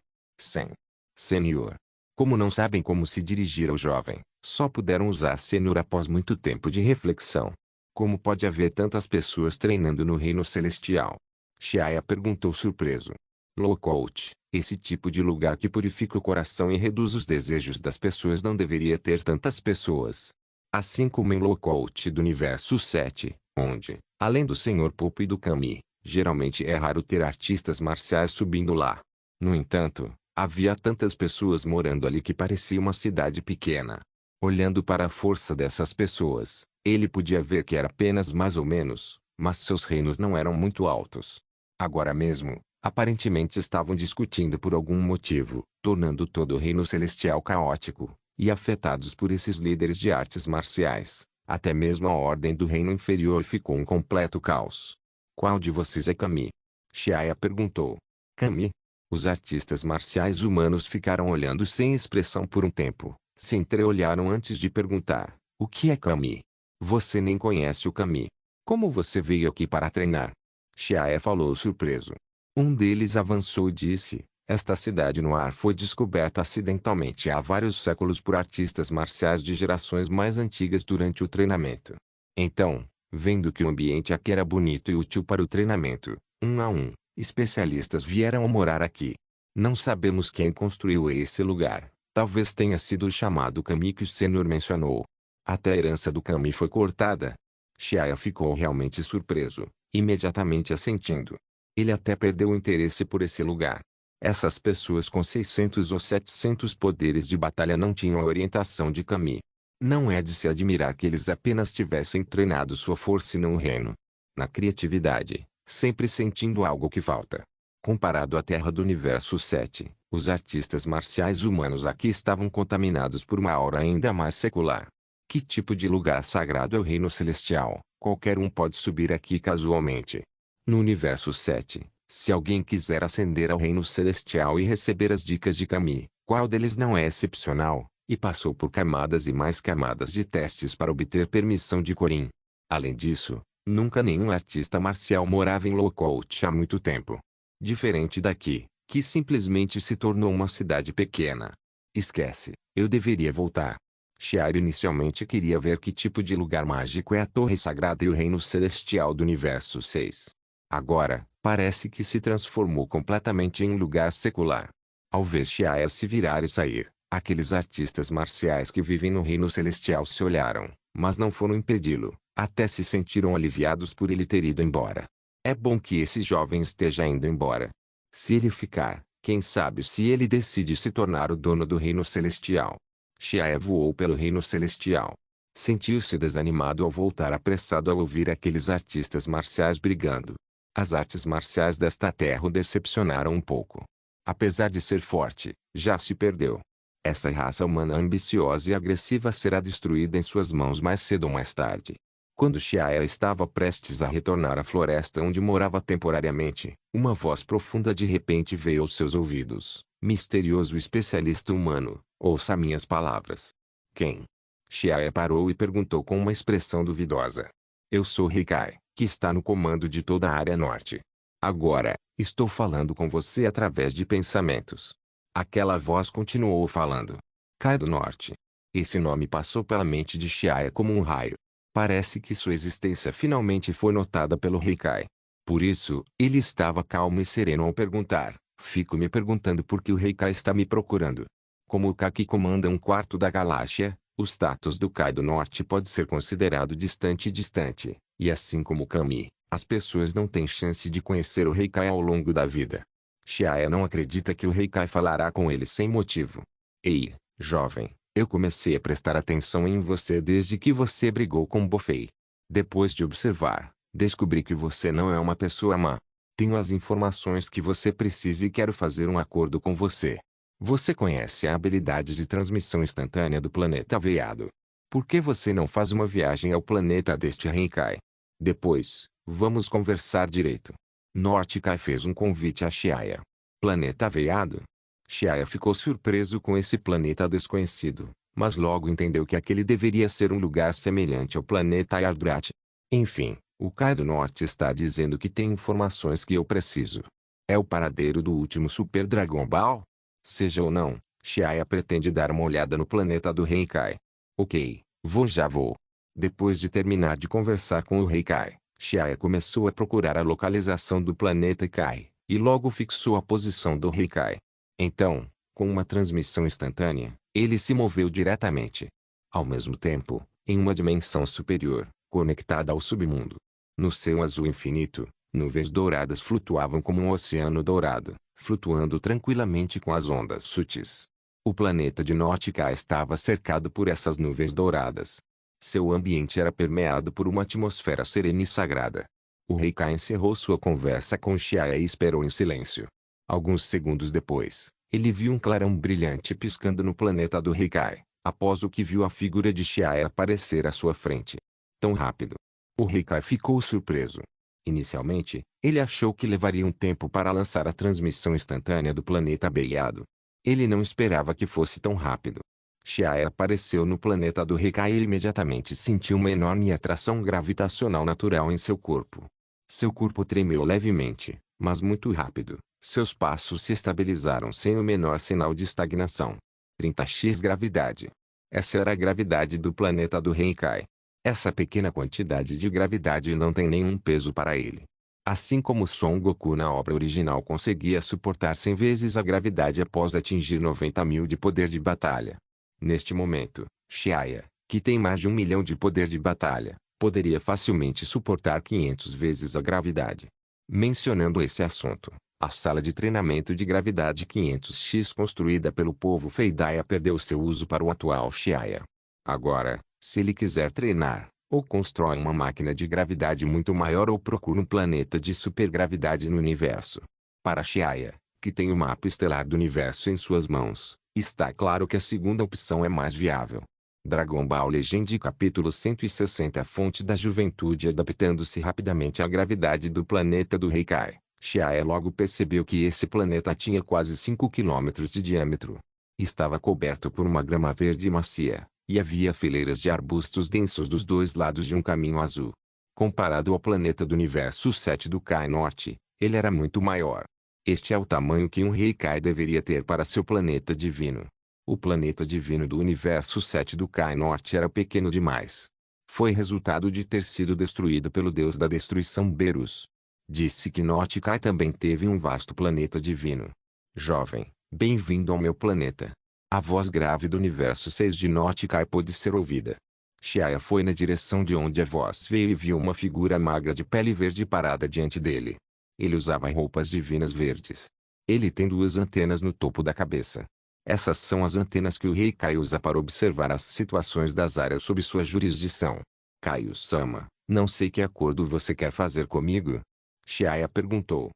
Senhor. Como não sabem como se dirigir ao jovem, só puderam usar Senhor após muito tempo de reflexão. Como pode haver tantas pessoas treinando no reino celestial? Xiaya perguntou surpreso. Lowcoat, esse tipo de lugar que purifica o coração e reduz os desejos das pessoas não deveria ter tantas pessoas. Assim como em Lowcoat do universo 7, onde, além do Sr. Popo e do Kami, geralmente é raro ter artistas marciais subindo lá. No entanto, havia tantas pessoas morando ali que parecia uma cidade pequena. Olhando para a força dessas pessoas, ele podia ver que era apenas mais ou menos, mas seus reinos não eram muito altos. Agora mesmo, aparentemente estavam discutindo por algum motivo, tornando todo o reino celestial caótico, e afetados por esses líderes de artes marciais. Até mesmo a ordem do reino inferior ficou um completo caos. Qual de vocês é Kami? Xiaya perguntou. Kami? Os artistas marciais humanos ficaram olhando sem expressão por um tempo, se entreolharam antes de perguntar, o que é Kami? Você nem conhece o Kami. Como você veio aqui para treinar? Xiaya falou surpreso. Um deles avançou e disse, esta cidade no ar foi descoberta acidentalmente há vários séculos por artistas marciais de gerações mais antigas durante o treinamento. Então, vendo que o ambiente aqui era bonito e útil para o treinamento, um a um, especialistas vieram morar aqui. Não sabemos quem construiu esse lugar, talvez tenha sido o chamado Kami que o senhor mencionou. Até a herança do Kami foi cortada. Xiaya ficou realmente surpreso, imediatamente assentindo. Ele até perdeu o interesse por esse lugar. Essas pessoas com 600 ou 700 poderes de batalha não tinham a orientação de Kami. Não é de se admirar que eles apenas tivessem treinado sua força e não o reino. Na criatividade, sempre sentindo algo que falta. Comparado à Terra do Universo 7, os artistas marciais humanos aqui estavam contaminados por uma aura ainda mais secular. Que tipo de lugar sagrado é o reino celestial? Qualquer um pode subir aqui casualmente. No Universo 7, se alguém quiser ascender ao reino celestial e receber as dicas de Kami, qual deles não é excepcional, e passou por camadas e mais camadas de testes para obter permissão de Corin. Além disso, nunca nenhum artista marcial morava em Lookout há muito tempo. Diferente daqui, que simplesmente se tornou uma cidade pequena. Esquece, eu deveria voltar. Shiare inicialmente queria ver que tipo de lugar mágico é a Torre Sagrada e o Reino Celestial do Universo 6. Agora, parece que se transformou completamente em um lugar secular. Ao ver Shiare se virar e sair, aqueles artistas marciais que vivem no Reino Celestial se olharam, mas não foram impedi-lo, até se sentiram aliviados por ele ter ido embora. É bom que esse jovem esteja indo embora. Se ele ficar, quem sabe se ele decide se tornar o dono do Reino Celestial. Shiae voou pelo Reino Celestial. Sentiu-se desanimado ao voltar apressado ao ouvir aqueles artistas marciais brigando. As artes marciais desta terra o decepcionaram um pouco. Apesar de ser forte, já se perdeu. Essa raça humana ambiciosa e agressiva será destruída em suas mãos mais cedo ou mais tarde. Quando Shiae estava prestes a retornar à floresta onde morava temporariamente, uma voz profunda de repente veio aos seus ouvidos. Misterioso especialista humano, ouça minhas palavras. Quem? Shiae parou e perguntou com uma expressão duvidosa. Eu sou Rikai, que está no comando de toda a área norte. Agora, estou falando com você através de pensamentos. Aquela voz continuou falando. Kai do Norte. Esse nome passou pela mente de Shiae como um raio. Parece que sua existência finalmente foi notada pelo Rikai. Por isso, ele estava calmo e sereno ao perguntar. Fico me perguntando por que o Rikai está me procurando. Como o Kai que comanda um quarto da galáxia, o status do Kai do Norte pode ser considerado distante, e assim como o Kami, as pessoas não têm chance de conhecer o Rikai ao longo da vida. Shiae não acredita que o Rikai falará com ele sem motivo. Ei, jovem, eu comecei a prestar atenção em você desde que você brigou com Bofei. Depois de observar, descobri que você não é uma pessoa má. Tenho as informações que você precisa e quero fazer um acordo com você. Você conhece a habilidade de transmissão instantânea do planeta Veado. Por que você não faz uma viagem ao planeta deste Rikai? Depois, vamos conversar direito. Norte Kai fez um convite a Shiae. Planeta Veado? Shiae ficou surpreso com esse planeta desconhecido, mas logo entendeu que aquele deveria ser um lugar semelhante ao planeta Yardrat. Enfim, o Kai do Norte está dizendo que tem informações que eu preciso. É o paradeiro do último Super Dragon Ball? Seja ou não, Shiae pretende dar uma olhada no planeta do Rikai. Ok, já vou. Depois de terminar de conversar com o Rikai, Shiae começou a procurar a localização do planeta Kai, e logo fixou a posição do Rikai. Então, com uma transmissão instantânea, ele se moveu diretamente. Ao mesmo tempo, em uma dimensão superior, conectada ao submundo. No céu azul infinito, nuvens douradas flutuavam como um oceano dourado, flutuando tranquilamente com as ondas sutis. O planeta de Norte-Kai estava cercado por essas nuvens douradas. Seu ambiente era permeado por uma atmosfera serena e sagrada. O Rikai encerrou sua conversa com Shiae e esperou em silêncio. Alguns segundos depois, ele viu um clarão brilhante piscando no planeta do Rikai, após o que viu a figura de Shiae aparecer à sua frente. Tão rápido. O Rikai ficou surpreso. Inicialmente, ele achou que levaria um tempo para lançar a transmissão instantânea do planeta Beiado. Ele não esperava que fosse tão rápido. Shiae apareceu no planeta do Rikai e imediatamente sentiu uma enorme atração gravitacional natural em seu corpo. Seu corpo tremeu levemente, mas muito rápido. Seus passos se estabilizaram sem o menor sinal de estagnação. 30x gravidade. Essa era a gravidade do planeta do Rikai. Essa pequena quantidade de gravidade não tem nenhum peso para ele. Assim como Son Goku na obra original conseguia suportar 100 vezes a gravidade após atingir 90.000 de poder de batalha. Neste momento, Shiae, que tem mais de 1 milhão de poder de batalha, poderia facilmente suportar 500 vezes a gravidade. Mencionando esse assunto, a sala de treinamento de gravidade 500x construída pelo povo Feidaia perdeu seu uso para o atual Shiae. Agora, se ele quiser treinar, ou constrói uma máquina de gravidade muito maior ou procura um planeta de supergravidade no universo. Para Shiae, que tem o mapa estelar do universo em suas mãos, está claro que a segunda opção é mais viável. Dragon Ball Legend capítulo 160 A fonte da juventude adaptando-se rapidamente à gravidade do planeta do Rikai. Shiae logo percebeu que esse planeta tinha quase 5 km de diâmetro. Estava coberto por uma grama verde macia, e havia fileiras de arbustos densos dos dois lados de um caminho azul. Comparado ao planeta do universo 7 do Kai Norte, ele era muito maior. Este é o tamanho que um rei Kai deveria ter para seu planeta divino. O planeta divino do universo 7 do Kai Norte era pequeno demais. Foi resultado de ter sido destruído pelo deus da destruição Berus. Disse que Norte Kai também teve um vasto planeta divino. Jovem, bem-vindo ao meu planeta. A voz grave do universo 6 de Norte Kai pôde ser ouvida. Xiaya foi na direção de onde a voz veio e viu uma figura magra de pele verde parada diante dele. Ele usava roupas divinas verdes. Ele tem duas antenas no topo da cabeça. Essas são as antenas que o rei Kai usa para observar as situações das áreas sob sua jurisdição. Kaio-sama, não sei que acordo você quer fazer comigo? Xiaya perguntou.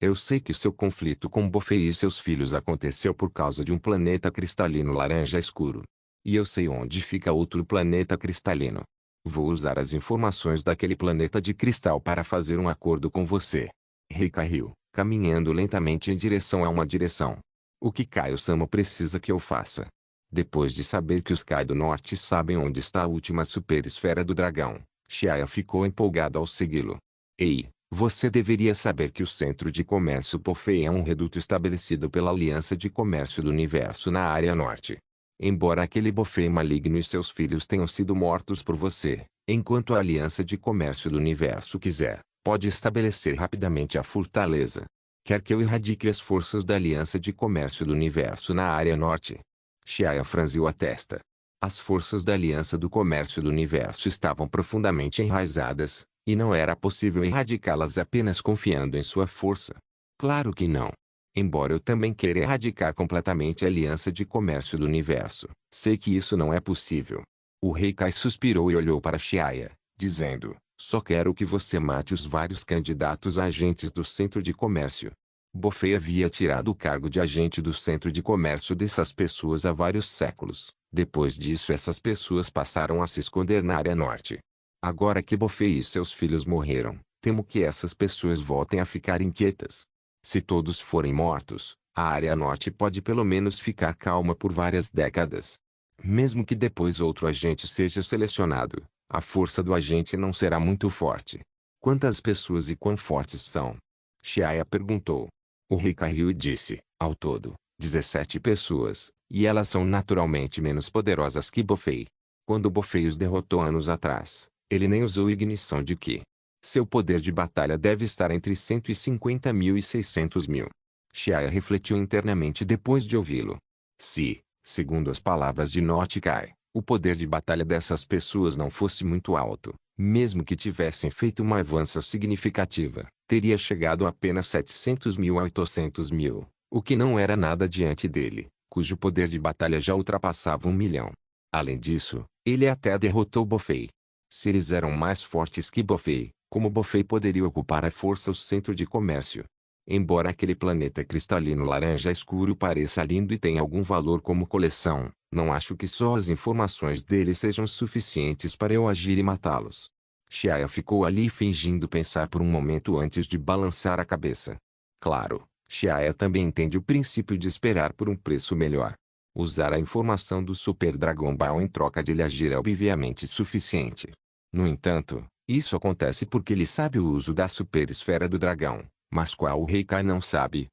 Eu sei que seu conflito com Bofei e seus filhos aconteceu por causa de um planeta cristalino laranja escuro. E eu sei onde fica outro planeta cristalino. Vou usar as informações daquele planeta de cristal para fazer um acordo com você. Rei Kai riu, caminhando lentamente em direção a uma direção. O que Kaio-sama precisa que eu faça? Depois de saber que os Kai do Norte sabem onde está a última superesfera do dragão, Xiaya ficou empolgado ao segui-lo. Ei, você deveria saber que o Centro de Comércio Bofei é um reduto estabelecido pela Aliança de Comércio do Universo na área norte. Embora aquele Bofei maligno e seus filhos tenham sido mortos por você, enquanto a Aliança de Comércio do Universo quiser, pode estabelecer rapidamente a fortaleza. Quer que eu erradique as forças da Aliança de Comércio do Universo na área norte? Xiaya franziu a testa. As forças da Aliança do Comércio do Universo estavam profundamente enraizadas, e não era possível erradicá-las apenas confiando em sua força. Claro que não. Embora eu também queira erradicar completamente a Aliança de Comércio do Universo, sei que isso não é possível. O rei Kai suspirou e olhou para Xiaya, dizendo, só quero que você mate os vários candidatos a agentes do Centro de Comércio. Bofei havia tirado o cargo de agente do Centro de Comércio dessas pessoas há vários séculos. Depois disso essas pessoas passaram a se esconder na área norte. Agora que Bofei e seus filhos morreram, temo que essas pessoas voltem a ficar inquietas. Se todos forem mortos, a área norte pode pelo menos ficar calma por várias décadas. Mesmo que depois outro agente seja selecionado, a força do agente não será muito forte. Quantas pessoas e quão fortes são? Xiaya perguntou. O rei Kai riu e disse, ao todo, 17 pessoas, e elas são naturalmente menos poderosas que Bofei. Quando Bofei os derrotou anos atrás, ele nem usou ignição de Ki. Seu poder de batalha deve estar entre 150 mil e 600 mil. Xiaya refletiu internamente depois de ouvi-lo. Se, segundo as palavras de Norte Kai, o poder de batalha dessas pessoas não fosse muito alto, mesmo que tivessem feito uma avança significativa, teria chegado a apenas 700 mil a 800 mil, o que não era nada diante dele, cujo poder de batalha já ultrapassava 1 milhão. Além disso, ele até derrotou Bofei. Se eles eram mais fortes que Bofei, como Bofei poderia ocupar à força o centro de comércio? Embora aquele planeta cristalino laranja escuro pareça lindo e tenha algum valor como coleção, não acho que só as informações dele sejam suficientes para eu agir e matá-los. Xiaya ficou ali fingindo pensar por um momento antes de balançar a cabeça. Claro, Xiaya também entende o princípio de esperar por um preço melhor. Usar a informação do Super Dragon Ball em troca de ele agir é obviamente suficiente. No entanto, isso acontece porque ele sabe o uso da Super Esfera do Dragão, mas qual o rei Kai não sabe?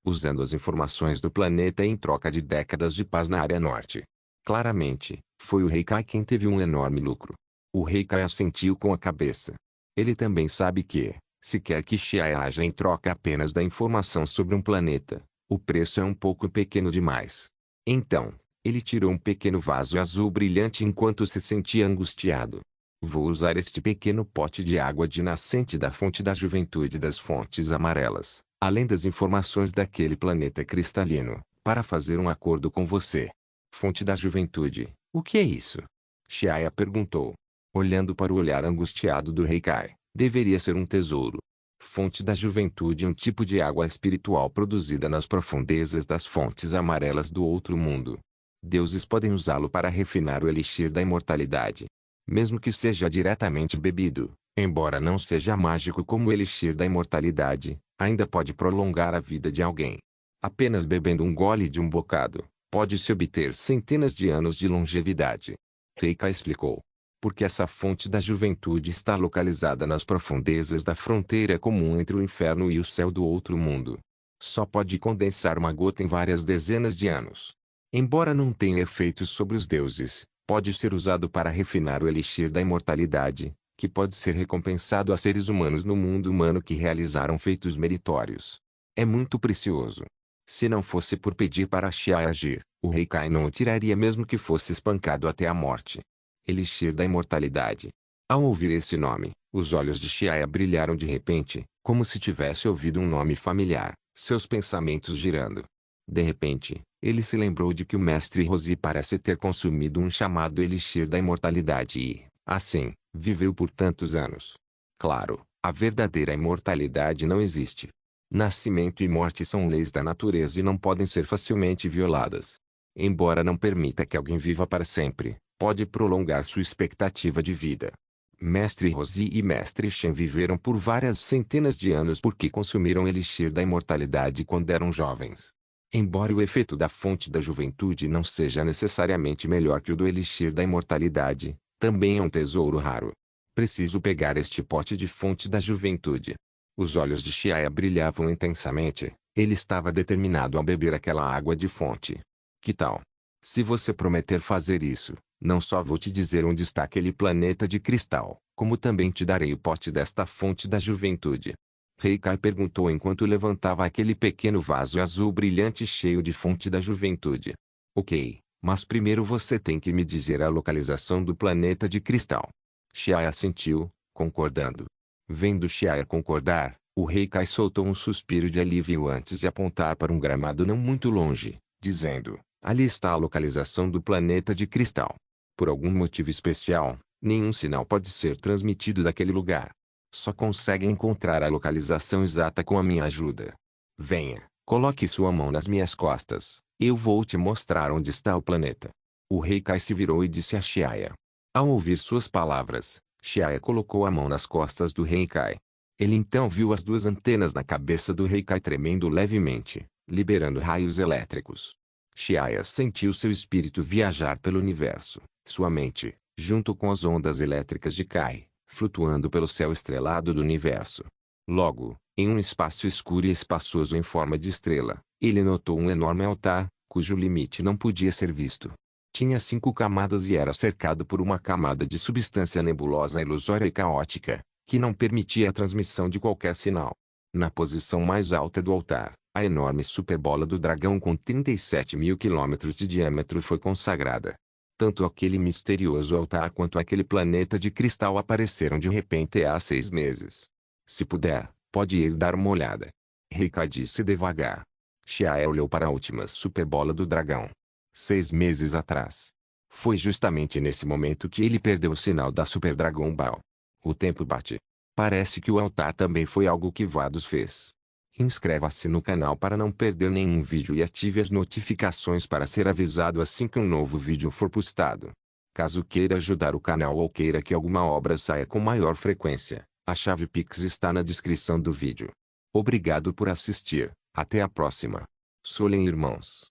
Usando as informações do planeta em troca de décadas de paz na área norte. Claramente, foi o rei Kai quem teve um enorme lucro. O rei Kai assentiu com a cabeça. Ele também sabe que, se quer que Xiaya haja em troca apenas da informação sobre um planeta, o preço é um pouco pequeno demais. Então, ele tirou um pequeno vaso azul brilhante enquanto se sentia angustiado. Vou usar este pequeno pote de água de nascente da fonte da juventude das fontes amarelas, além das informações daquele planeta cristalino, para fazer um acordo com você. Fonte da juventude, o que é isso? Xiaya perguntou. Olhando para o olhar angustiado do rei Kai, deveria ser um tesouro. Fonte da juventude é um tipo de água espiritual produzida nas profundezas das fontes amarelas do outro mundo. Deuses podem usá-lo para refinar o elixir da imortalidade. Mesmo que seja diretamente bebido, embora não seja mágico como o elixir da imortalidade, ainda pode prolongar a vida de alguém. Apenas bebendo um gole de um bocado, pode-se obter centenas de anos de longevidade. Reika explicou. Porque essa fonte da juventude está localizada nas profundezas da fronteira comum entre o inferno e o céu do outro mundo. Só pode condensar uma gota em várias dezenas de anos. Embora não tenha efeitos sobre os deuses, pode ser usado para refinar o elixir da imortalidade, que pode ser recompensado a seres humanos no mundo humano que realizaram feitos meritórios. É muito precioso. Se não fosse por pedir para Xiai agir, o rei Kai não o tiraria mesmo que fosse espancado até a morte. Elixir da imortalidade. Ao ouvir esse nome, os olhos de Xiai brilharam de repente, como se tivesse ouvido um nome familiar, seus pensamentos girando. De repente, ele se lembrou de que o mestre Rosi parece ter consumido um chamado Elixir da Imortalidade e, assim, viveu por tantos anos. Claro, a verdadeira imortalidade não existe. Nascimento e morte são leis da natureza e não podem ser facilmente violadas. Embora não permita que alguém viva para sempre, pode prolongar sua expectativa de vida. Mestre Rosi e Mestre Shen viveram por várias centenas de anos porque consumiram Elixir da Imortalidade quando eram jovens. Embora o efeito da fonte da juventude não seja necessariamente melhor que o do Elixir da Imortalidade, também é um tesouro raro. Preciso pegar este pote de fonte da juventude. Os olhos de Xiaia brilhavam intensamente. Ele estava determinado a beber aquela água de fonte. Que tal? Se você prometer fazer isso, não só vou te dizer onde está aquele planeta de cristal, como também te darei o pote desta fonte da juventude. Rei Kai perguntou enquanto levantava aquele pequeno vaso azul brilhante cheio de fonte da juventude. Ok, mas primeiro você tem que me dizer a localização do planeta de cristal. Xiaia assentiu, concordando. Vendo Xiaia concordar, o rei Kai soltou um suspiro de alívio antes de apontar para um gramado não muito longe, dizendo: ali está a localização do planeta de cristal. Por algum motivo especial, nenhum sinal pode ser transmitido daquele lugar. Só consegue encontrar a localização exata com a minha ajuda. Venha, coloque sua mão nas minhas costas, eu vou te mostrar onde está o planeta. O rei Kai se virou e disse a Xiaia. Ao ouvir suas palavras, Xiaia colocou a mão nas costas do rei Kai. Ele então viu as duas antenas na cabeça do rei Kai tremendo levemente, liberando raios elétricos. Xiaia sentiu seu espírito viajar pelo universo, sua mente, junto com as ondas elétricas de Kai, flutuando pelo céu estrelado do universo. Logo, em um espaço escuro e espaçoso em forma de estrela, ele notou um enorme altar, cujo limite não podia ser visto. Tinha 5 camadas e era cercado por uma camada de substância nebulosa ilusória e caótica, que não permitia a transmissão de qualquer sinal. Na posição mais alta do altar, a enorme superbola do dragão com 37.000 quilômetros de diâmetro foi consagrada. Tanto aquele misterioso altar quanto aquele planeta de cristal apareceram de repente há 6 meses. Se puder, pode ir dar uma olhada. Rika disse devagar. Xiae olhou para a última superbola do dragão. 6 meses atrás. Foi justamente nesse momento que ele perdeu o sinal da Super Dragon Ball. O tempo bate. Parece que o altar também foi algo que Vados fez. Inscreva-se no canal para não perder nenhum vídeo e ative as notificações para ser avisado assim que um novo vídeo for postado. Caso queira ajudar o canal ou queira que alguma obra saia com maior frequência, a chave Pix está na descrição do vídeo. Obrigado por assistir, até a próxima. Solen irmãos.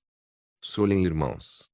Solen irmãos.